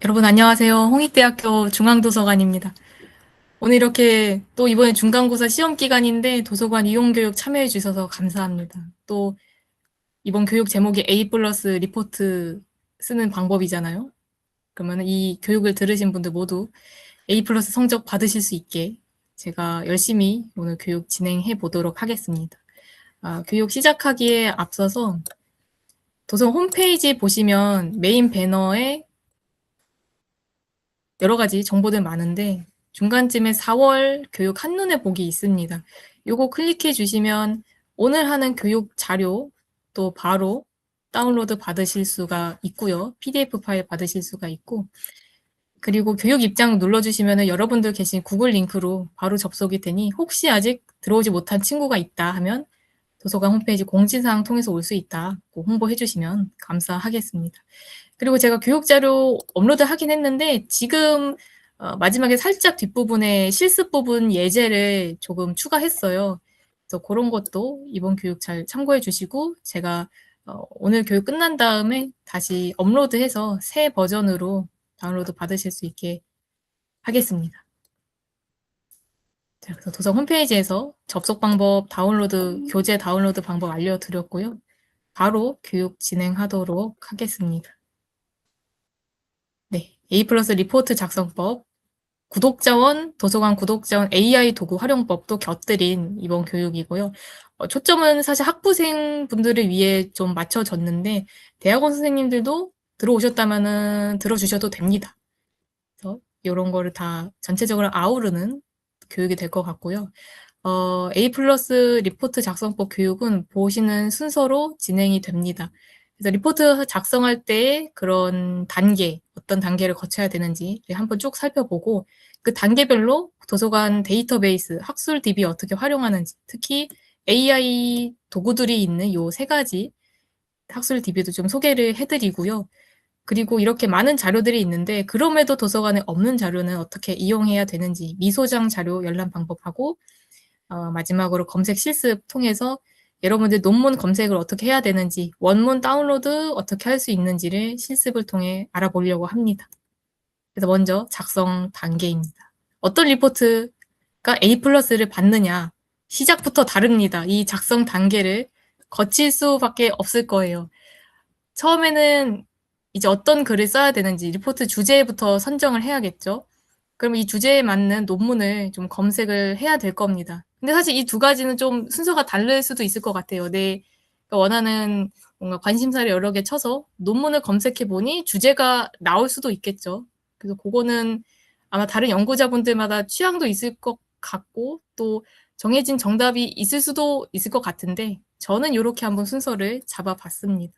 여러분 안녕하세요. 홍익대학교 중앙도서관입니다. 오늘 이렇게 또 이번에 중간고사 시험 기간인데 도서관 이용교육 참여해 주셔서 감사합니다. 또 이번 교육 제목이 A 플러스 리포트 쓰는 방법이잖아요. 그러면 이 교육을 들으신 분들 모두 A 플러스 성적 받으실 수 있게 제가 열심히 오늘 교육 진행해 보도록 하겠습니다. 교육 시작하기에 앞서서 도서관 홈페이지 보시면 메인 배너에 여러 가지 정보들 많은데 중간쯤에 4월 교육 한눈에 보기 있습니다. 요거 클릭해 주시면 오늘 하는 교육 자료 또 바로 다운로드 받으실 수가 있고요. PDF 파일 받으실 수가 있고 그리고 교육 입장 눌러주시면 여러분들 계신 구글 링크로 바로 접속이 되니 혹시 아직 들어오지 못한 친구가 있다 하면 도서관 홈페이지 공지사항 통해서 올 수 있다 홍보해 주시면 감사하겠습니다. 그리고 제가 교육 자료 업로드 하긴 했는데 지금 마지막에 살짝 뒷부분에 실습 부분 예제를 조금 추가했어요. 그래서 그런 것도 이번 교육 잘 참고해 주시고 제가 오늘 교육 끝난 다음에 다시 업로드해서 새 버전으로 다운로드 받으실 수 있게 하겠습니다. 자, 그래서 도서 홈페이지에서 접속 방법, 다운로드, 교재 다운로드 방법 알려드렸고요. 바로 교육 진행하도록 하겠습니다. 네, A 플러스 리포트 작성법, 구독자원, 도서관 구독자원 AI 도구 활용법도 곁들인 이번 교육이고요. 초점은 사실 학부생 분들을 위해 좀 맞춰졌는데 대학원 선생님들도 들어오셨다면은 들어주셔도 됩니다. 그래서 이런 거를 다 전체적으로 아우르는 교육이 될 것 같고요. A 플러스 리포트 작성법 교육은 보시는 순서로 진행이 됩니다. 그래서 리포트 작성할 때 그런 단계, 어떤 단계를 거쳐야 되는지 한번 쭉 살펴보고 그 단계별로 도서관 데이터베이스, 학술 DB 어떻게 활용하는지, 특히 AI 도구들이 있는 요 세 가지 학술 DB도 좀 소개를 해드리고요. 그리고 이렇게 많은 자료들이 있는데 그럼에도 도서관에 없는 자료는 어떻게 이용해야 되는지 미소장 자료 열람 방법하고 마지막으로 검색 실습 통해서 여러분들 논문 검색을 어떻게 해야 되는지 원문 다운로드 어떻게 할 수 있는지를 실습을 통해 알아보려고 합니다. 그래서 먼저 작성 단계입니다. 어떤 리포트가 A 플러스를 받느냐 시작부터 다릅니다. 이 작성 단계를 거칠 수밖에 없을 거예요. 처음에는 이제 어떤 글을 써야 되는지 리포트 주제부터 선정을 해야겠죠. 그럼 이 주제에 맞는 논문을 좀 검색을 해야 될 겁니다. 근데 사실 이 두 가지는 좀 순서가 다를 수도 있을 것 같아요. 내가 원하는 뭔가 관심사를 여러 개 쳐서 논문을 검색해 보니 주제가 나올 수도 있겠죠. 그래서 그거는 아마 다른 연구자분들마다 취향도 있을 것 같고 또 정해진 정답이 있을 수도 있을 것 같은데 저는 이렇게 한번 순서를 잡아봤습니다.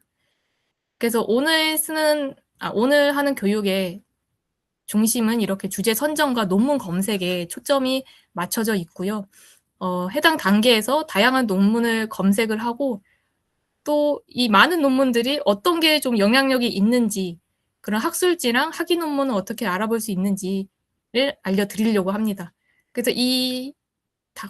그래서 오늘 하는 교육의 중심은 이렇게 주제 선정과 논문 검색에 초점이 맞춰져 있고요. 해당 단계에서 다양한 논문을 검색을 하고 또 이 많은 논문들이 어떤 게 좀 영향력이 있는지 그런 학술지랑 학위 논문을 어떻게 알아볼 수 있는지를 알려드리려고 합니다. 그래서 이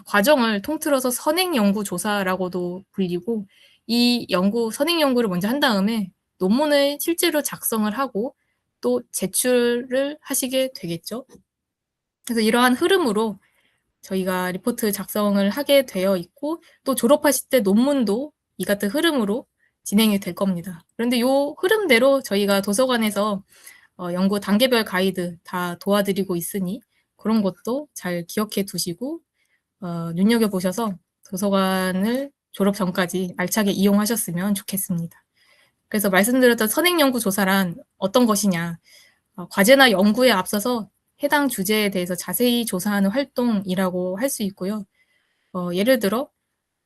과정을 통틀어서 선행연구조사라고도 불리고 이 선행연구를 먼저 한 다음에 논문을 실제로 작성을 하고 또 제출을 하시게 되겠죠. 그래서 이러한 흐름으로 저희가 리포트 작성을 하게 되어 있고 또 졸업하실 때 논문도 이 같은 흐름으로 진행이 될 겁니다. 그런데 이 흐름대로 저희가 도서관에서 연구 단계별 가이드 다 도와드리고 있으니 그런 것도 잘 기억해 두시고 눈여겨보셔서 도서관을 졸업 전까지 알차게 이용하셨으면 좋겠습니다. 그래서 말씀드렸던 선행연구조사란 어떤 것이냐. 과제나 연구에 앞서서 해당 주제에 대해서 자세히 조사하는 활동이라고 할 수 있고요. 예를 들어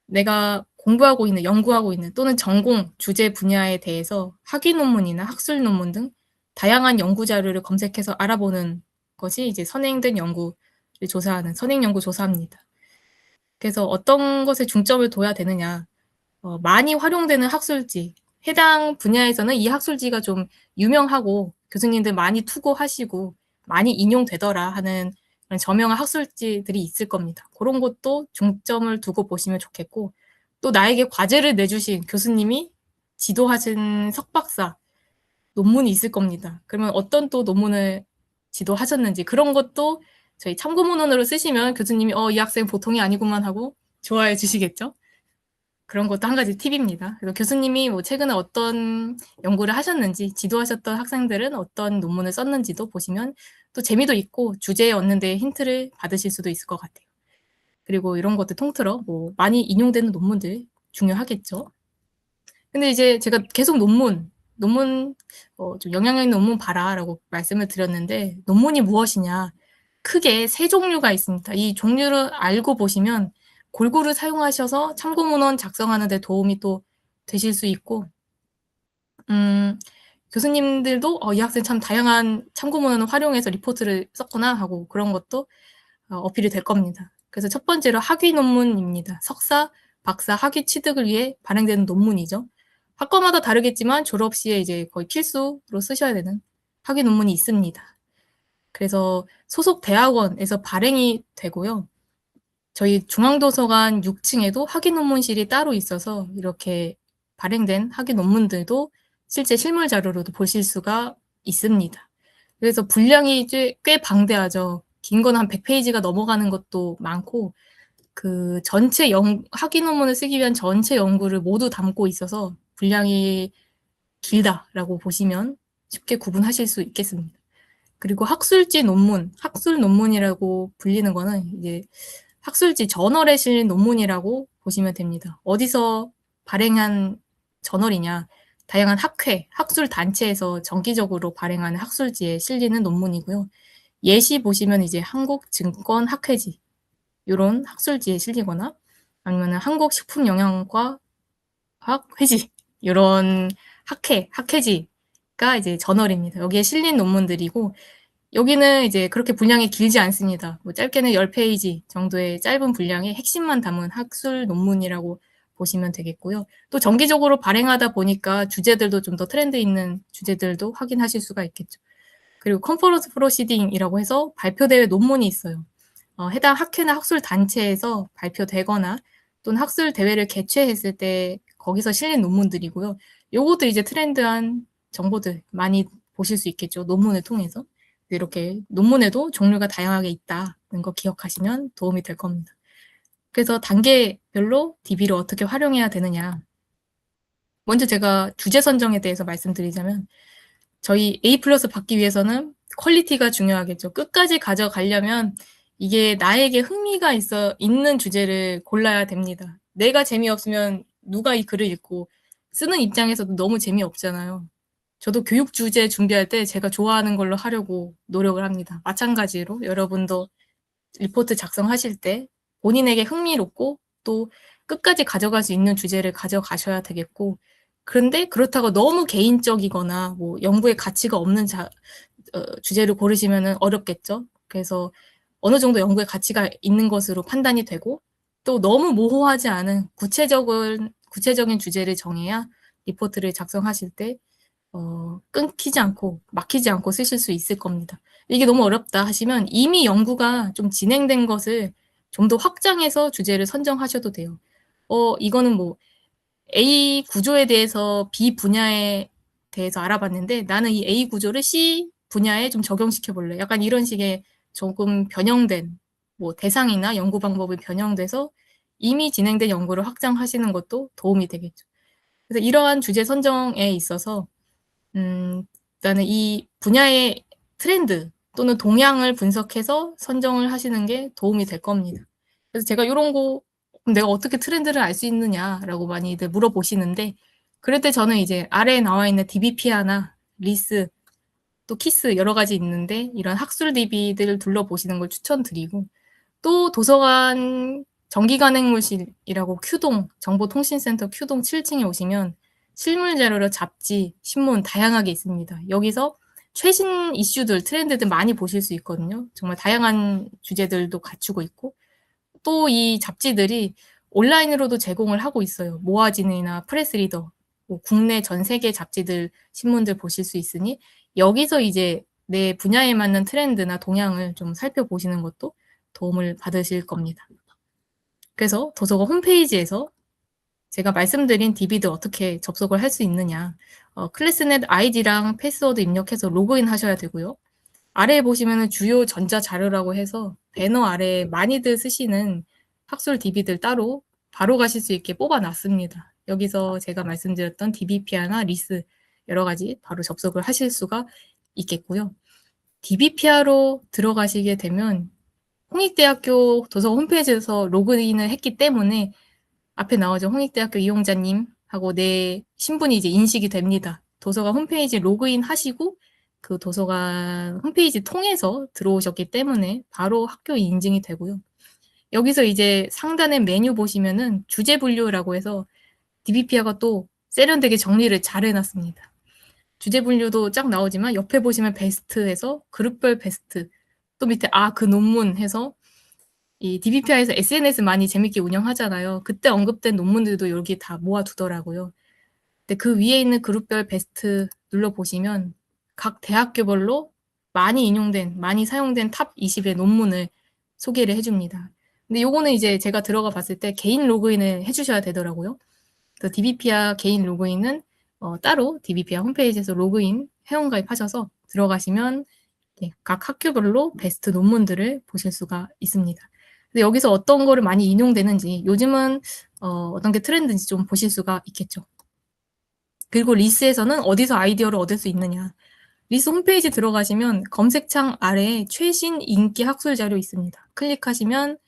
내가 공부하고 있는, 연구하고 있는 또는 전공 주제 분야에 대해서 학위 논문이나 학술 논문 등 다양한 연구 자료를 검색해서 알아보는 것이 이제 선행된 연구를 조사하는 선행연구 조사입니다. 그래서 어떤 것에 중점을 둬야 되느냐. 많이 활용되는 학술지, 해당 분야에서는 이 학술지가 좀 유명하고 교수님들 많이 투고하시고 많이 인용되더라 하는 그런 저명한 학술지들이 있을 겁니다. 그런 것도 중점을 두고 보시면 좋겠고 또 나에게 과제를 내주신 교수님이 지도하신 석박사 논문이 있을 겁니다. 그러면 어떤 또 논문을 지도하셨는지 그런 것도 저희 참고문헌으로 쓰시면 교수님이 이 학생 보통이 아니구만 하고 좋아해 주시겠죠. 그런 것도 한 가지 팁입니다. 그래서 교수님이 뭐 최근에 어떤 연구를 하셨는지, 지도하셨던 학생들은 어떤 논문을 썼는지도 보시면 또 재미도 있고 주제에 얻는 데 힌트를 받으실 수도 있을 것 같아요. 그리고 이런 것들 통틀어 뭐 많이 인용되는 논문들 중요하겠죠. 근데 이제 제가 계속 논문 좀 영향력 있는 논문 봐라라고 말씀을 드렸는데 논문이 무엇이냐? 크게 세 종류가 있습니다. 이 종류를 알고 보시면 골고루 사용하셔서 참고문헌 작성하는 데 도움이 또 되실 수 있고 교수님들도 이 학생 참 다양한 참고문헌을 활용해서 리포트를 썼구나 하고 그런 것도 어필이 될 겁니다. 그래서 첫 번째로 학위 논문입니다. 석사, 박사, 학위 취득을 위해 발행되는 논문이죠. 학과마다 다르겠지만 졸업 시에 이제 거의 필수로 쓰셔야 되는 학위 논문이 있습니다. 그래서 소속 대학원에서 발행이 되고요. 저희 중앙도서관 6층에도 학위 논문실이 따로 있어서 이렇게 발행된 학위 논문들도 실제 실물 자료로도 보실 수가 있습니다. 그래서 분량이 꽤 방대하죠. 긴 건 한 100페이지가 넘어가는 것도 많고 그 전체 학위 논문을 쓰기 위한 전체 연구를 모두 담고 있어서 분량이 길다라고 보시면 쉽게 구분하실 수 있겠습니다. 그리고 학술지 논문, 학술 논문이라고 불리는 거는 이제 학술지 저널에 실린 논문이라고 보시면 됩니다. 어디서 발행한 저널이냐? 다양한 학회, 학술 단체에서 정기적으로 발행하는 학술지에 실리는 논문이고요. 예시 보시면 이제 한국증권학회지 이런 학술지에 실리거나 아니면 한국식품영양과학회지 이런 학회지가 이제 저널입니다. 여기에 실린 논문들이고 여기는 이제 그렇게 분량이 길지 않습니다. 뭐 짧게는 10페이지 정도의 짧은 분량의 핵심만 담은 학술 논문이라고 보시면 되겠고요. 또 정기적으로 발행하다 보니까 주제들도 좀 더 트렌드 있는 주제들도 확인하실 수가 있겠죠. 그리고 컨퍼런스 프로시딩이라고 해서 발표대회 논문이 있어요. 해당 학회나 학술 단체에서 발표되거나 또는 학술 대회를 개최했을 때 거기서 실린 논문들이고요. 요것도 이제 트렌드한 정보들 많이 보실 수 있겠죠. 논문을 통해서. 이렇게 논문에도 종류가 다양하게 있다는 거 기억하시면 도움이 될 겁니다. 그래서 단계별로 DB를 어떻게 활용해야 되느냐. 먼저 제가 주제 선정에 대해서 말씀드리자면 저희 A+ 받기 위해서는 퀄리티가 중요하겠죠. 끝까지 가져가려면 이게 나에게 흥미가 있는 주제를 골라야 됩니다. 내가 재미없으면 누가 이 글을 읽고 쓰는 입장에서도 너무 재미없잖아요. 저도 교육 주제 준비할 때 제가 좋아하는 걸로 하려고 노력을 합니다. 마찬가지로 여러분도 리포트 작성하실 때 본인에게 흥미롭고 또 끝까지 가져갈 수 있는 주제를 가져가셔야 되겠고 그런데 그렇다고 너무 개인적이거나 뭐 연구의 가치가 없는 주제를 고르시면 어렵겠죠. 그래서 어느 정도 연구의 가치가 있는 것으로 판단이 되고 또 너무 모호하지 않은 구체적인 주제를 정해야 리포트를 작성하실 때 끊기지 않고 막히지 않고 쓰실 수 있을 겁니다. 이게 너무 어렵다 하시면 이미 연구가 좀 진행된 것을 좀 더 확장해서 주제를 선정하셔도 돼요. 이거는 뭐 A 구조에 대해서 B 분야에 대해서 알아봤는데 나는 이 A 구조를 C 분야에 좀 적용시켜 볼래. 약간 이런 식의 조금 변형된 뭐 대상이나 연구 방법이 변형돼서 이미 진행된 연구를 확장하시는 것도 도움이 되겠죠. 그래서 이러한 주제 선정에 있어서 일단은 이 분야의 트렌드 또는 동향을 분석해서 선정을 하시는 게 도움이 될 겁니다. 그래서 제가 이런 거 내가 어떻게 트렌드를 알 수 있느냐라고 많이들 물어보시는데 그럴 때 저는 이제 아래에 나와 있는 DBPR나 리스 또 키스 여러 가지 있는데 이런 학술 DB들을 둘러보시는 걸 추천드리고 또 도서관 정기간행물실이라고 큐동 정보통신센터 큐동 7층에 오시면 실물 자료로 잡지, 신문 다양하게 있습니다. 여기서 최신 이슈들, 트렌드들 많이 보실 수 있거든요. 정말 다양한 주제들도 갖추고 있고 또 이 잡지들이 온라인으로도 제공을 하고 있어요. 모아진이나 프레스리더, 뭐 국내 전 세계 잡지들, 신문들 보실 수 있으니 여기서 이제 내 분야에 맞는 트렌드나 동향을 좀 살펴보시는 것도 도움을 받으실 겁니다. 그래서 도서관 홈페이지에서 제가 말씀드린 DB들 어떻게 접속을 할 수 있느냐. 클래스넷 아이디랑 패스워드 입력해서 로그인 하셔야 되고요. 아래에 보시면은 주요 전자 자료라고 해서 배너 아래에 많이들 쓰시는 학술 DB들 따로 바로 가실 수 있게 뽑아 놨습니다. 여기서 제가 말씀드렸던 DBPR나 리스 여러 가지 바로 접속을 하실 수가 있겠고요. DBPR로 들어가시게 되면 홍익대학교 도서관 홈페이지에서 로그인을 했기 때문에 앞에 나오죠. 홍익대학교 이용자님하고 내 신분이 이제 인식이 됩니다. 도서관 홈페이지 로그인 하시고 그 도서관 홈페이지 통해서 들어오셨기 때문에 바로 학교 인증이 되고요. 여기서 이제 상단에 메뉴 보시면은 주제 분류라고 해서 DBPR가 또 세련되게 정리를 잘 해놨습니다. 주제 분류도 쫙 나오지만 옆에 보시면 베스트에서 그룹별 베스트, 또 밑에 그 논문 해서 이 DBPR에서 SNS 많이 재밌게 운영하잖아요. 그때 언급된 논문들도 여기 다 모아두더라고요. 근데 그 위에 있는 그룹별 베스트 눌러보시면 각 대학교별로 많이 인용된, 많이 사용된 탑 20의 논문을 소개를 해줍니다. 근데 요거는 이제 제가 들어가 봤을 때 개인 로그인을 해주셔야 되더라고요. 그래서 DBPR 개인 로그인은 따로 DBPR 홈페이지에서 로그인 회원가입하셔서 들어가시면 각 학교별로 베스트 논문들을 보실 수가 있습니다. 근데 여기서 어떤 거를 많이 인용되는지 요즘은 어떤 게 트렌드인지 좀 보실 수가 있겠죠. 그리고 리스에서는 어디서 아이디어를 얻을 수 있느냐. 리스 홈페이지 들어가시면 검색창 아래에 최신 인기 학술 자료 있습니다. 클릭하시면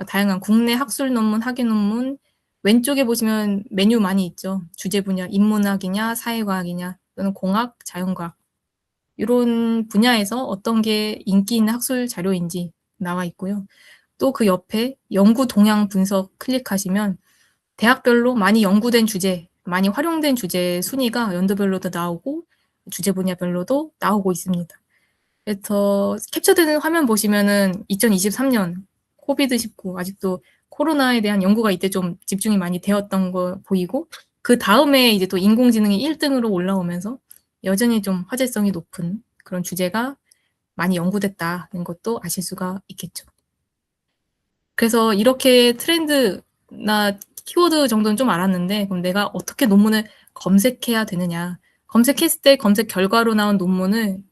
다양한 국내 학술 논문, 학예 논문, 왼쪽에 보시면 메뉴 많이 있죠. 주제 분야, 인문학이냐, 사회과학이냐, 또는 공학, 자연과학. 이런 분야에서 어떤 게 인기 있는 학술 자료인지 나와 있고요. 또 그 옆에 연구 동향 분석 클릭하시면 대학별로 많이 연구된 주제, 많이 활용된 주제 순위가 연도별로도 나오고 주제 분야별로도 나오고 있습니다. 그래서 캡처되는 화면 보시면은 2023년 코비드19 아직도 코로나에 대한 연구가 이때 좀 집중이 많이 되었던 거 보이고 그 다음에 이제 또 인공지능이 1등으로 올라오면서 여전히 좀 화제성이 높은 그런 주제가 많이 연구됐다는 것도 아실 수가 있겠죠. 그래서 이렇게 트렌드나 키워드 정도는 좀 알았는데 그럼 내가 어떻게 논문을 검색해야 되느냐. 검색했을 때 검색 결과로 나온 논문을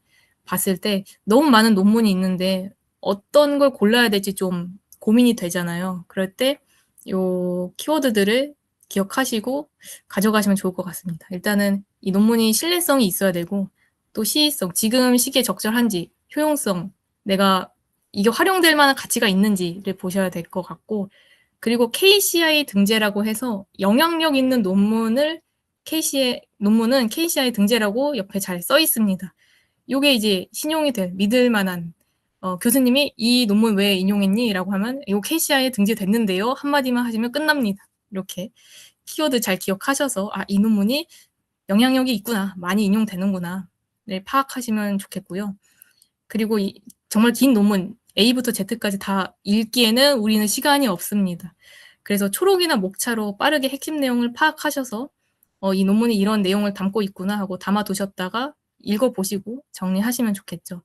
봤을 때 너무 많은 논문이 있는데 어떤 걸 골라야 될지 좀 고민이 되잖아요. 그럴 때 요 키워드들을 기억하시고 가져가시면 좋을 것 같습니다. 일단은 이 논문이 신뢰성이 있어야 되고 또 시의성, 지금 시기에 적절한지, 효용성, 내가 이게 활용될 만한 가치가 있는지를 보셔야 될 것 같고 그리고 KCI 등재라고 해서 영향력 있는 논문은 KCI 등재라고 옆에 잘 써 있습니다. 요게 이제 신용이 될 믿을 만한 교수님이 이 논문 왜 인용했니? 라고 하면 이거 KCI에 등재됐는데요. 한마디만 하시면 끝납니다. 이렇게 키워드 잘 기억하셔서 이 논문이 영향력이 있구나. 많이 인용되는구나. 를 파악하시면 좋겠고요. 그리고 정말 긴 논문 A부터 Z까지 다 읽기에는 우리는 시간이 없습니다. 그래서 초록이나 목차로 빠르게 핵심 내용을 파악하셔서 이 논문이 이런 내용을 담고 있구나 하고 담아두셨다가 읽어보시고 정리하시면 좋겠죠.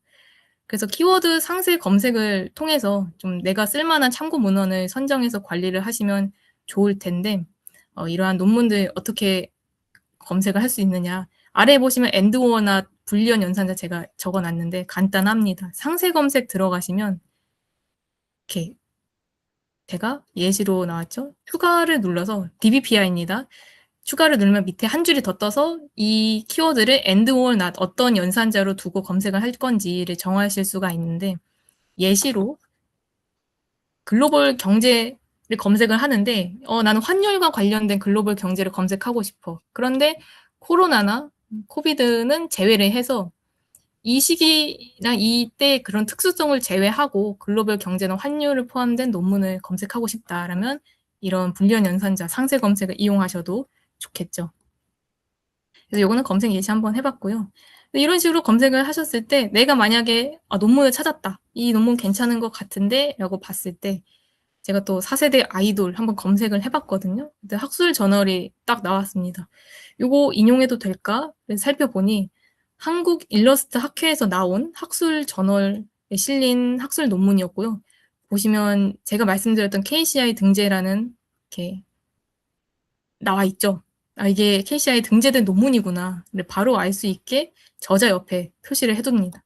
그래서 키워드 상세 검색을 통해서 좀 내가 쓸만한 참고 문헌을 선정해서 관리를 하시면 좋을 텐데 이러한 논문들 어떻게 검색을 할 수 있느냐. 아래에 보시면 엔드오어나 불리언 연산자 제가 적어놨는데 간단합니다. 상세 검색 들어가시면 이렇게 제가 예시로 나왔죠. 추가를 눌러서 DBPR입니다. 추가를 누르면 밑에 한 줄이 더 떠서 이 키워드를 and or not 어떤 연산자로 두고 검색을 할 건지를 정하실 수가 있는데 예시로 글로벌 경제를 검색을 하는데 나는 환율과 관련된 글로벌 경제를 검색하고 싶어. 그런데 코로나나 코비드는 제외를 해서 이 시기나 이때 그런 특수성을 제외하고 글로벌 경제나 환율을 포함된 논문을 검색하고 싶다라면 이런 불리언 연산자 상세 검색을 이용하셔도 좋겠죠. 그래서 요거는 검색 예시 한번 해봤고요. 이런 식으로 검색을 하셨을 때 내가 만약에 논문을 찾았다. 이 논문 괜찮은 것 같은데 라고 봤을 때 제가 또 4세대 아이돌 한번 검색을 해봤거든요. 근데 학술 저널이 딱 나왔습니다. 요거 인용해도 될까? 살펴보니 한국 일러스트 학회에서 나온 학술 저널에 실린 학술 논문이었고요. 보시면 제가 말씀드렸던 KCI 등재라는 이렇게 나와 있죠. 아, 이게 KCI에 등재된 논문이구나. 근데 바로 알 수 있게 저자 옆에 표시를 해둡니다.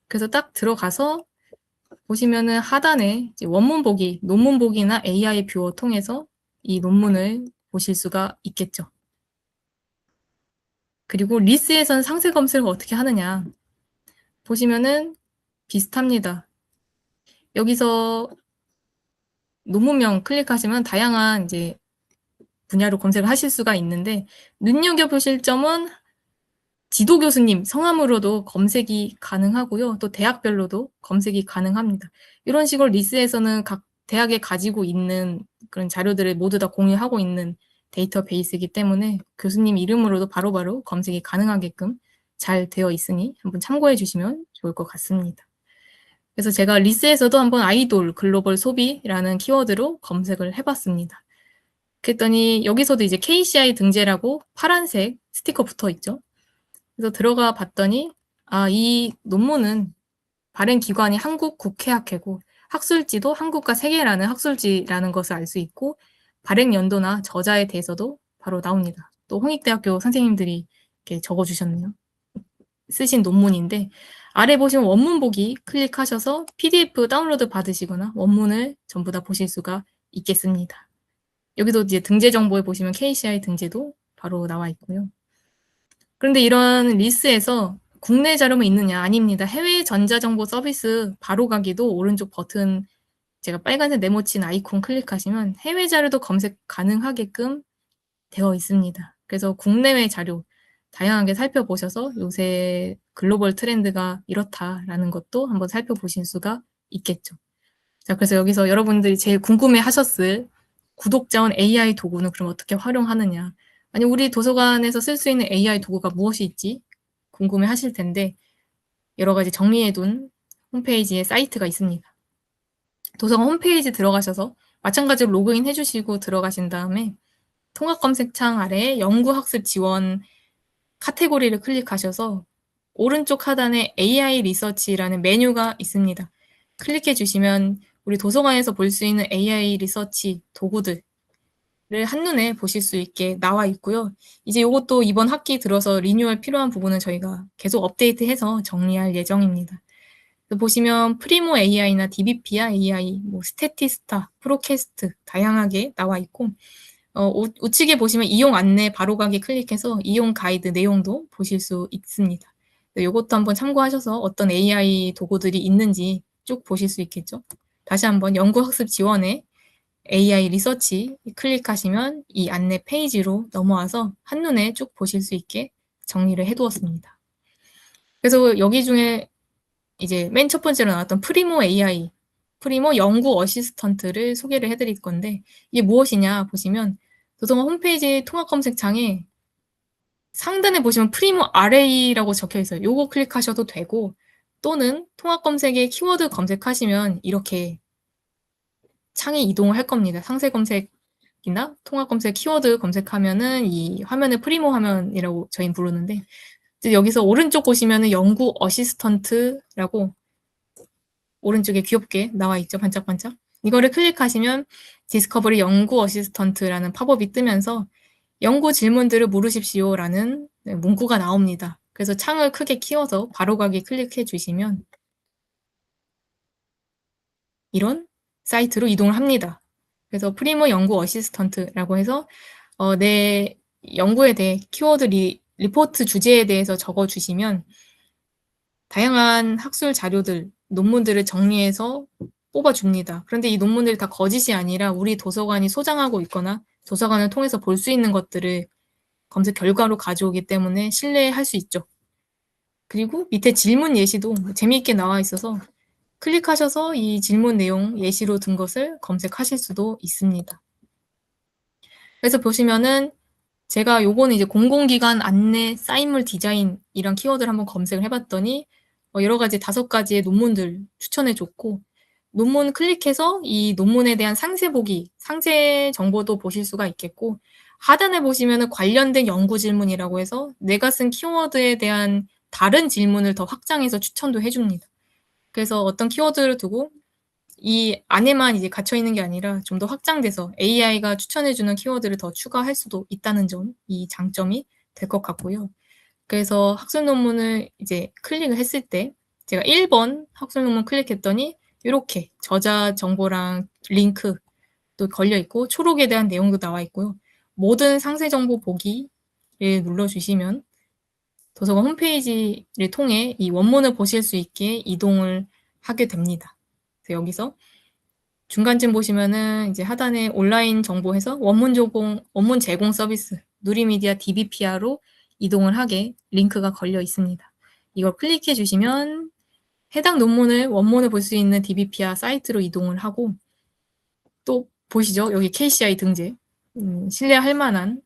그래서 딱 들어가서 보시면은 하단에 이제 원문 보기, 논문 보기나 AI 뷰어 통해서 이 논문을 보실 수가 있겠죠. 그리고 리스에서는 상세 검색을 어떻게 하느냐. 보시면은 비슷합니다. 여기서 논문명 클릭하시면 다양한 이제 분야로 검색을 하실 수가 있는데, 눈여겨보실 점은 지도 교수님 성함으로도 검색이 가능하고요. 또 대학별로도 검색이 가능합니다. 이런 식으로 리스에서는 각 대학에 가지고 있는 그런 자료들을 모두 다 공유하고 있는 데이터베이스이기 때문에 교수님 이름으로도 바로바로 검색이 가능하게끔 잘 되어 있으니 한번 참고해 주시면 좋을 것 같습니다. 그래서 제가 리스에서도 한번 아이돌 글로벌 소비라는 키워드로 검색을 해봤습니다. 그랬더니 여기서도 이제 KCI 등재라고 파란색 스티커 붙어 있죠. 그래서 들어가 봤더니 이 논문은 발행 기관이 한국국회학회고 학술지도 한국과 세계라는 학술지라는 것을 알 수 있고 발행 연도나 저자에 대해서도 바로 나옵니다. 또 홍익대학교 선생님들이 이렇게 적어주셨네요. 쓰신 논문인데 아래 보시면 원문 보기 클릭하셔서 PDF 다운로드 받으시거나 원문을 전부 다 보실 수가 있겠습니다. 여기도 이제 등재 정보에 보시면 KCI 등재도 바로 나와 있고요. 그런데 이런 리스에서 국내 자료만 있느냐? 아닙니다. 해외 전자정보 서비스 바로 가기도 오른쪽 버튼 제가 빨간색 네모친 아이콘 클릭하시면 해외 자료도 검색 가능하게끔 되어 있습니다. 그래서 국내외 자료 다양하게 살펴보셔서 요새 글로벌 트렌드가 이렇다라는 것도 한번 살펴보실 수가 있겠죠. 자, 그래서 여기서 여러분들이 제일 궁금해 하셨을 구독자원 AI 도구는 그럼 어떻게 활용하느냐? 아니, 우리 도서관에서 쓸 수 있는 AI 도구가 무엇이 있지? 궁금해 하실 텐데, 여러 가지 정리해둔 홈페이지에 사이트가 있습니다. 도서관 홈페이지 들어가셔서 마찬가지로 로그인 해주시고 들어가신 다음에 통합 검색창 아래에 연구학습 지원 카테고리를 클릭하셔서 오른쪽 하단에 AI 리서치라는 메뉴가 있습니다. 클릭해 주시면 우리 도서관에서 볼 수 있는 AI 리서치 도구들을 한눈에 보실 수 있게 나와 있고요. 이제 이것도 이번 학기 들어서 리뉴얼 필요한 부분은 저희가 계속 업데이트해서 정리할 예정입니다. 보시면 프리모 AI나 DBP야 AI, 스태티스타, 프로캐스트 다양하게 나와 있고 우측에 보시면 이용 안내 바로가기 클릭해서 이용 가이드 내용도 보실 수 있습니다. 이것도 한번 참고하셔서 어떤 AI 도구들이 있는지 쭉 보실 수 있겠죠. 다시 한번 연구학습 지원에 AI 리서치 클릭하시면 이 안내 페이지로 넘어와서 한눈에 쭉 보실 수 있게 정리를 해두었습니다. 그래서 여기 중에 이제 맨 첫 번째로 나왔던 프리모 AI, 프리모 연구 어시스턴트를 소개를 해드릴 건데 이게 무엇이냐 보시면 도서관 홈페이지 통합 검색창에 상단에 보시면 프리모 RA라고 적혀 있어요. 요거 클릭하셔도 되고 또는 통합 검색에 키워드 검색하시면 이렇게 창이 이동을 할 겁니다. 상세 검색이나 통합 검색 키워드 검색하면은 이 화면을 프리모 화면이라고 저희는 부르는데 여기서 오른쪽 보시면은 연구 어시스턴트라고 오른쪽에 귀엽게 나와 있죠. 반짝반짝. 이거를 클릭하시면 디스커버리 연구 어시스턴트라는 팝업이 뜨면서 연구 질문들을 물으십시오라는 문구가 나옵니다. 그래서 창을 크게 키워서 바로가기 클릭해 주시면 이런 사이트로 이동을 합니다. 그래서 프리모 연구 어시스턴트라고 해서 내 연구에 대해 키워드 리포트 주제에 대해서 적어주시면 다양한 학술 자료들, 논문들을 정리해서 뽑아줍니다. 그런데 이 논문들이 다 거짓이 아니라 우리 도서관이 소장하고 있거나 도서관을 통해서 볼 수 있는 것들을 검색 결과로 가져오기 때문에 신뢰할 수 있죠. 그리고 밑에 질문 예시도 재미있게 나와 있어서 클릭하셔서 이 질문 내용 예시로 든 것을 검색하실 수도 있습니다. 그래서 보시면은 제가 요거는 이제 공공기관 안내 사인물 디자인 이런 키워드를 한번 검색을 해봤더니 여러 가지 5가지의 논문들 추천해줬고 논문 클릭해서 이 논문에 대한 상세 보기, 상세 정보도 보실 수가 있겠고 하단에 보시면은 관련된 연구 질문이라고 해서 내가 쓴 키워드에 대한 다른 질문을 더 확장해서 추천도 해줍니다. 그래서 어떤 키워드를 두고 이 안에만 이제 갇혀 있는 게 아니라 좀 더 확장돼서 AI가 추천해 주는 키워드를 더 추가할 수도 있다는 점, 이 장점이 될 것 같고요. 그래서 학술 논문을 이제 클릭을 했을 때 제가 1번 학술 논문 클릭했더니 요렇게 저자 정보랑 링크 또 걸려 있고 초록에 대한 내용도 나와 있고요. 모든 상세 정보 보기를 눌러 주시면 도서관 홈페이지를 통해 이 원문을 보실 수 있게 이동을 하게 됩니다. 그래서 여기서 중간쯤 보시면은 이제 하단에 온라인 정보에서 원문 제공 서비스 누리미디어 DBPR로 이동을 하게 링크가 걸려 있습니다. 이걸 클릭해 주시면 해당 논문을 원문을 볼 수 있는 DBPR 사이트로 이동을 하고 또 보시죠. 여기 KCI 등재. 신뢰할 만한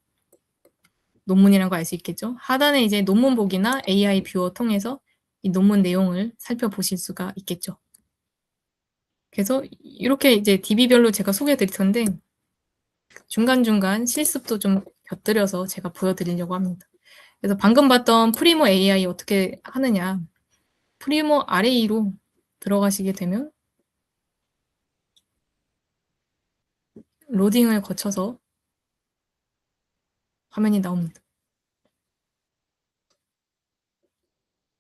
논문이라는 거 알 수 있겠죠. 하단에 이제 논문 보기나 AI 뷰어 통해서 이 논문 내용을 살펴보실 수가 있겠죠. 그래서 이렇게 이제 DB별로 제가 소개해 드릴 텐데 중간중간 실습도 좀 곁들여서 제가 보여드리려고 합니다. 그래서 방금 봤던 프리모 AI 어떻게 하느냐. 프리모 RA로 들어가시게 되면 로딩을 거쳐서 화면이 나옵니다.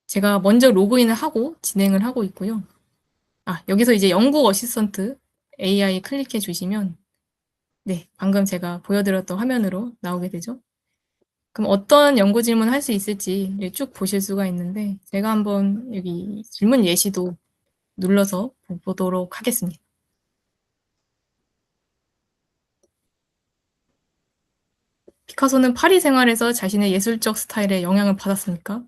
제가 먼저 로그인을 하고 진행을 하고 있고요. 여기서 이제 연구 어시스턴트 AI 클릭해 주시면 네, 방금 제가 보여드렸던 화면으로 나오게 되죠. 그럼 어떤 연구 질문 할 수 있을지 쭉 보실 수가 있는데 제가 한번 여기 질문 예시도 눌러서 보도록 하겠습니다. 피카소는 파리 생활에서 자신의 예술적 스타일에 영향을 받았습니까?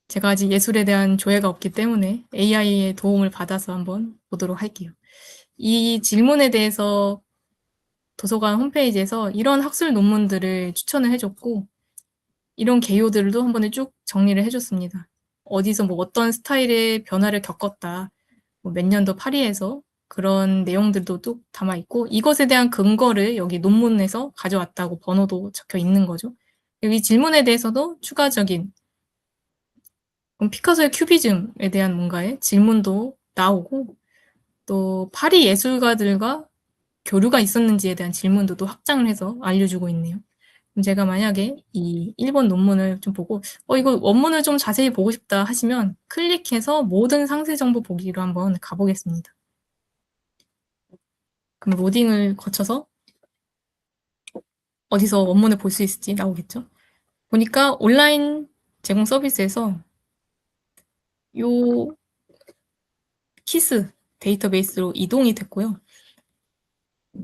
제가 아직 예술에 대한 조예가 없기 때문에 AI의 도움을 받아서 한번 보도록 할게요. 이 질문에 대해서 도서관 홈페이지에서 이런 학술 논문들을 추천을 해줬고 이런 개요들도 한 번에 쭉 정리를 해줬습니다. 어디서 뭐 어떤 스타일의 변화를 겪었다. 뭐 몇 년도 파리에서 그런 내용들도 뚝 담아 있고 이것에 대한 근거를 여기 논문에서 가져왔다고 번호도 적혀 있는 거죠. 여기 질문에 대해서도 추가적인 피카소의 큐비즘에 대한 뭔가의 질문도 나오고 또 파리 예술가들과 교류가 있었는지에 대한 질문도 또 확장을 해서 알려주고 있네요. 그럼 제가 만약에 이 1번 논문을 좀 보고 이거 원문을 좀 자세히 보고 싶다 하시면 클릭해서 모든 상세 정보 보기로 한번 가보겠습니다. 그럼 로딩을 거쳐서 어디서 원문을 볼 수 있을지 나오겠죠. 보니까 온라인 제공 서비스에서 요 키스 데이터베이스로 이동이 됐고요.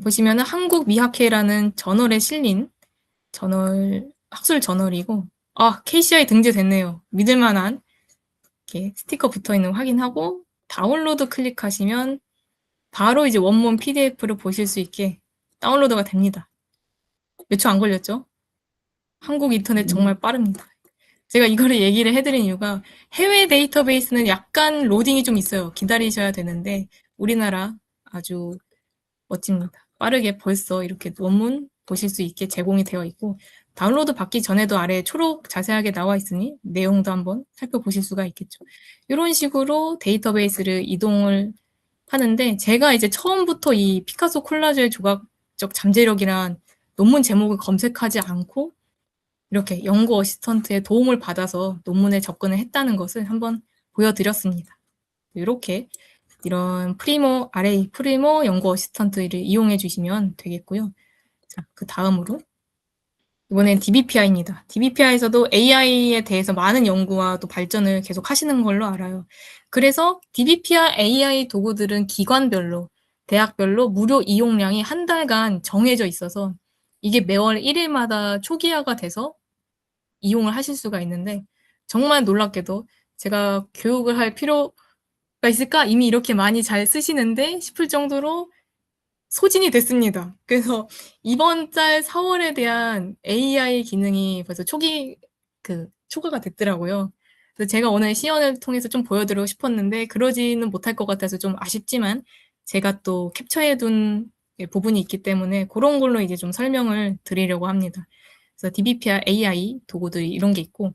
보시면은 한국미학회라는 저널에 실린 학술 저널이고 KCI 등재됐네요. 믿을만한 이렇게 스티커 붙어있는 거 확인하고 다운로드 클릭하시면 바로 이제 원문 PDF를 보실 수 있게 다운로드가 됩니다. 몇 초 안 걸렸죠? 한국 인터넷 정말 빠릅니다. 제가 이거를 얘기를 해드린 이유가 해외 데이터베이스는 약간 로딩이 좀 있어요. 기다리셔야 되는데 우리나라 아주 멋집니다. 빠르게 벌써 이렇게 원문 보실 수 있게 제공이 되어 있고 다운로드 받기 전에도 아래에 초록 자세하게 나와 있으니 내용도 한번 살펴보실 수가 있겠죠. 이런 식으로 데이터베이스를 이동을 하는데 제가 이제 처음부터 이 피카소 콜라주의 조각적 잠재력이란 논문 제목을 검색하지 않고 이렇게 연구 어시스턴트의 도움을 받아서 논문에 접근을 했다는 것을 한번 보여드렸습니다. 이렇게 이런 프리모 RA, 프리모 연구 어시스턴트를 이용해 주시면 되겠고요. 자, 그 다음으로 이번엔 DBPI입니다. DBPI에서도 AI에 대해서 많은 연구와 또 발전을 계속 하시는 걸로 알아요. 그래서 DBPI AI 도구들은 기관별로, 대학별로 무료 이용량이 한 달간 정해져 있어서 이게 매월 1일마다 초기화가 돼서 이용을 하실 수가 있는데 정말 놀랍게도 제가 교육을 할 필요가 있을까? 이미 이렇게 많이 잘 쓰시는데 싶을 정도로 소진이 됐습니다. 그래서 이번 달 4월에 대한 AI 기능이 벌써 초과가 됐더라고요. 그래서 제가 오늘 시연을 통해서 좀 보여드리고 싶었는데 그러지는 못할 것 같아서 좀 아쉽지만 제가 또 캡처해둔 부분이 있기 때문에 그런 걸로 이제 좀 설명을 드리려고 합니다. 그래서 DBPR AI 도구들이 이런 게 있고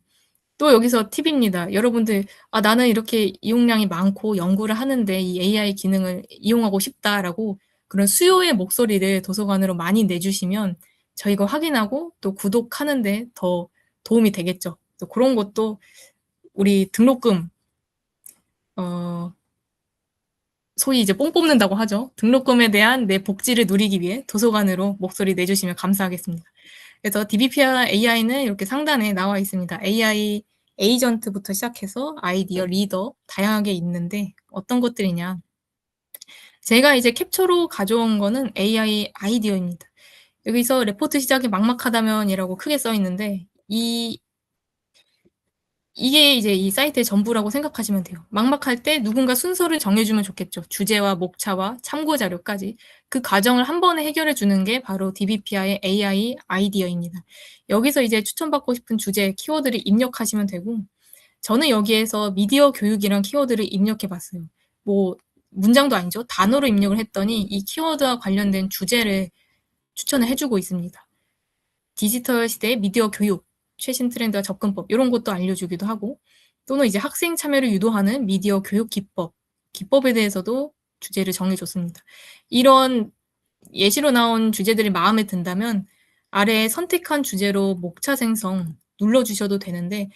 또 여기서 팁입니다. 여러분들 나는 이렇게 이용량이 많고 연구를 하는데 이 AI 기능을 이용하고 싶다."라고 그런 수요의 목소리를 도서관으로 많이 내주시면 저희가 확인하고 또 구독하는 데 더 도움이 되겠죠. 또 그런 것도 우리 등록금 어 소위 이제 뽕 뽑는다고 하죠. 등록금에 대한 내 복지를 누리기 위해 도서관으로 목소리 내주시면 감사하겠습니다. 그래서 DBP와 AI는 이렇게 상단에 나와 있습니다. AI 에이전트부터 시작해서 아이디어, 리더 다양하게 있는데 어떤 것들이냐. 제가 이제 캡처로 가져온 거는 AI 아이디어입니다. 여기서 레포트 시작이 막막하다면이라고 크게 써 있는데 이게 이제 이 사이트의 전부라고 생각하시면 돼요. 막막할 때 누군가 순서를 정해주면 좋겠죠. 주제와 목차와 참고 자료까지. 그 과정을 한 번에 해결해 주는 게 바로 DBPI의 AI 아이디어입니다. 여기서 이제 추천받고 싶은 주제, 키워드를 입력하시면 되고, 저는 여기에서 미디어 교육이란 키워드를 입력해 봤어요. 뭐, 문장도 아니죠. 단어로 입력을 했더니 이 키워드와 관련된 주제를 추천을 해주고 있습니다. 디지털 시대의 미디어 교육, 최신 트렌드와 접근법 이런 것도 알려주기도 하고 또는 이제 학생 참여를 유도하는 미디어 교육 기법, 기법에 대해서도 주제를 정해줬습니다. 이런 예시로 나온 주제들이 마음에 든다면 아래에 선택한 주제로 목차 생성 눌러주셔도 되는데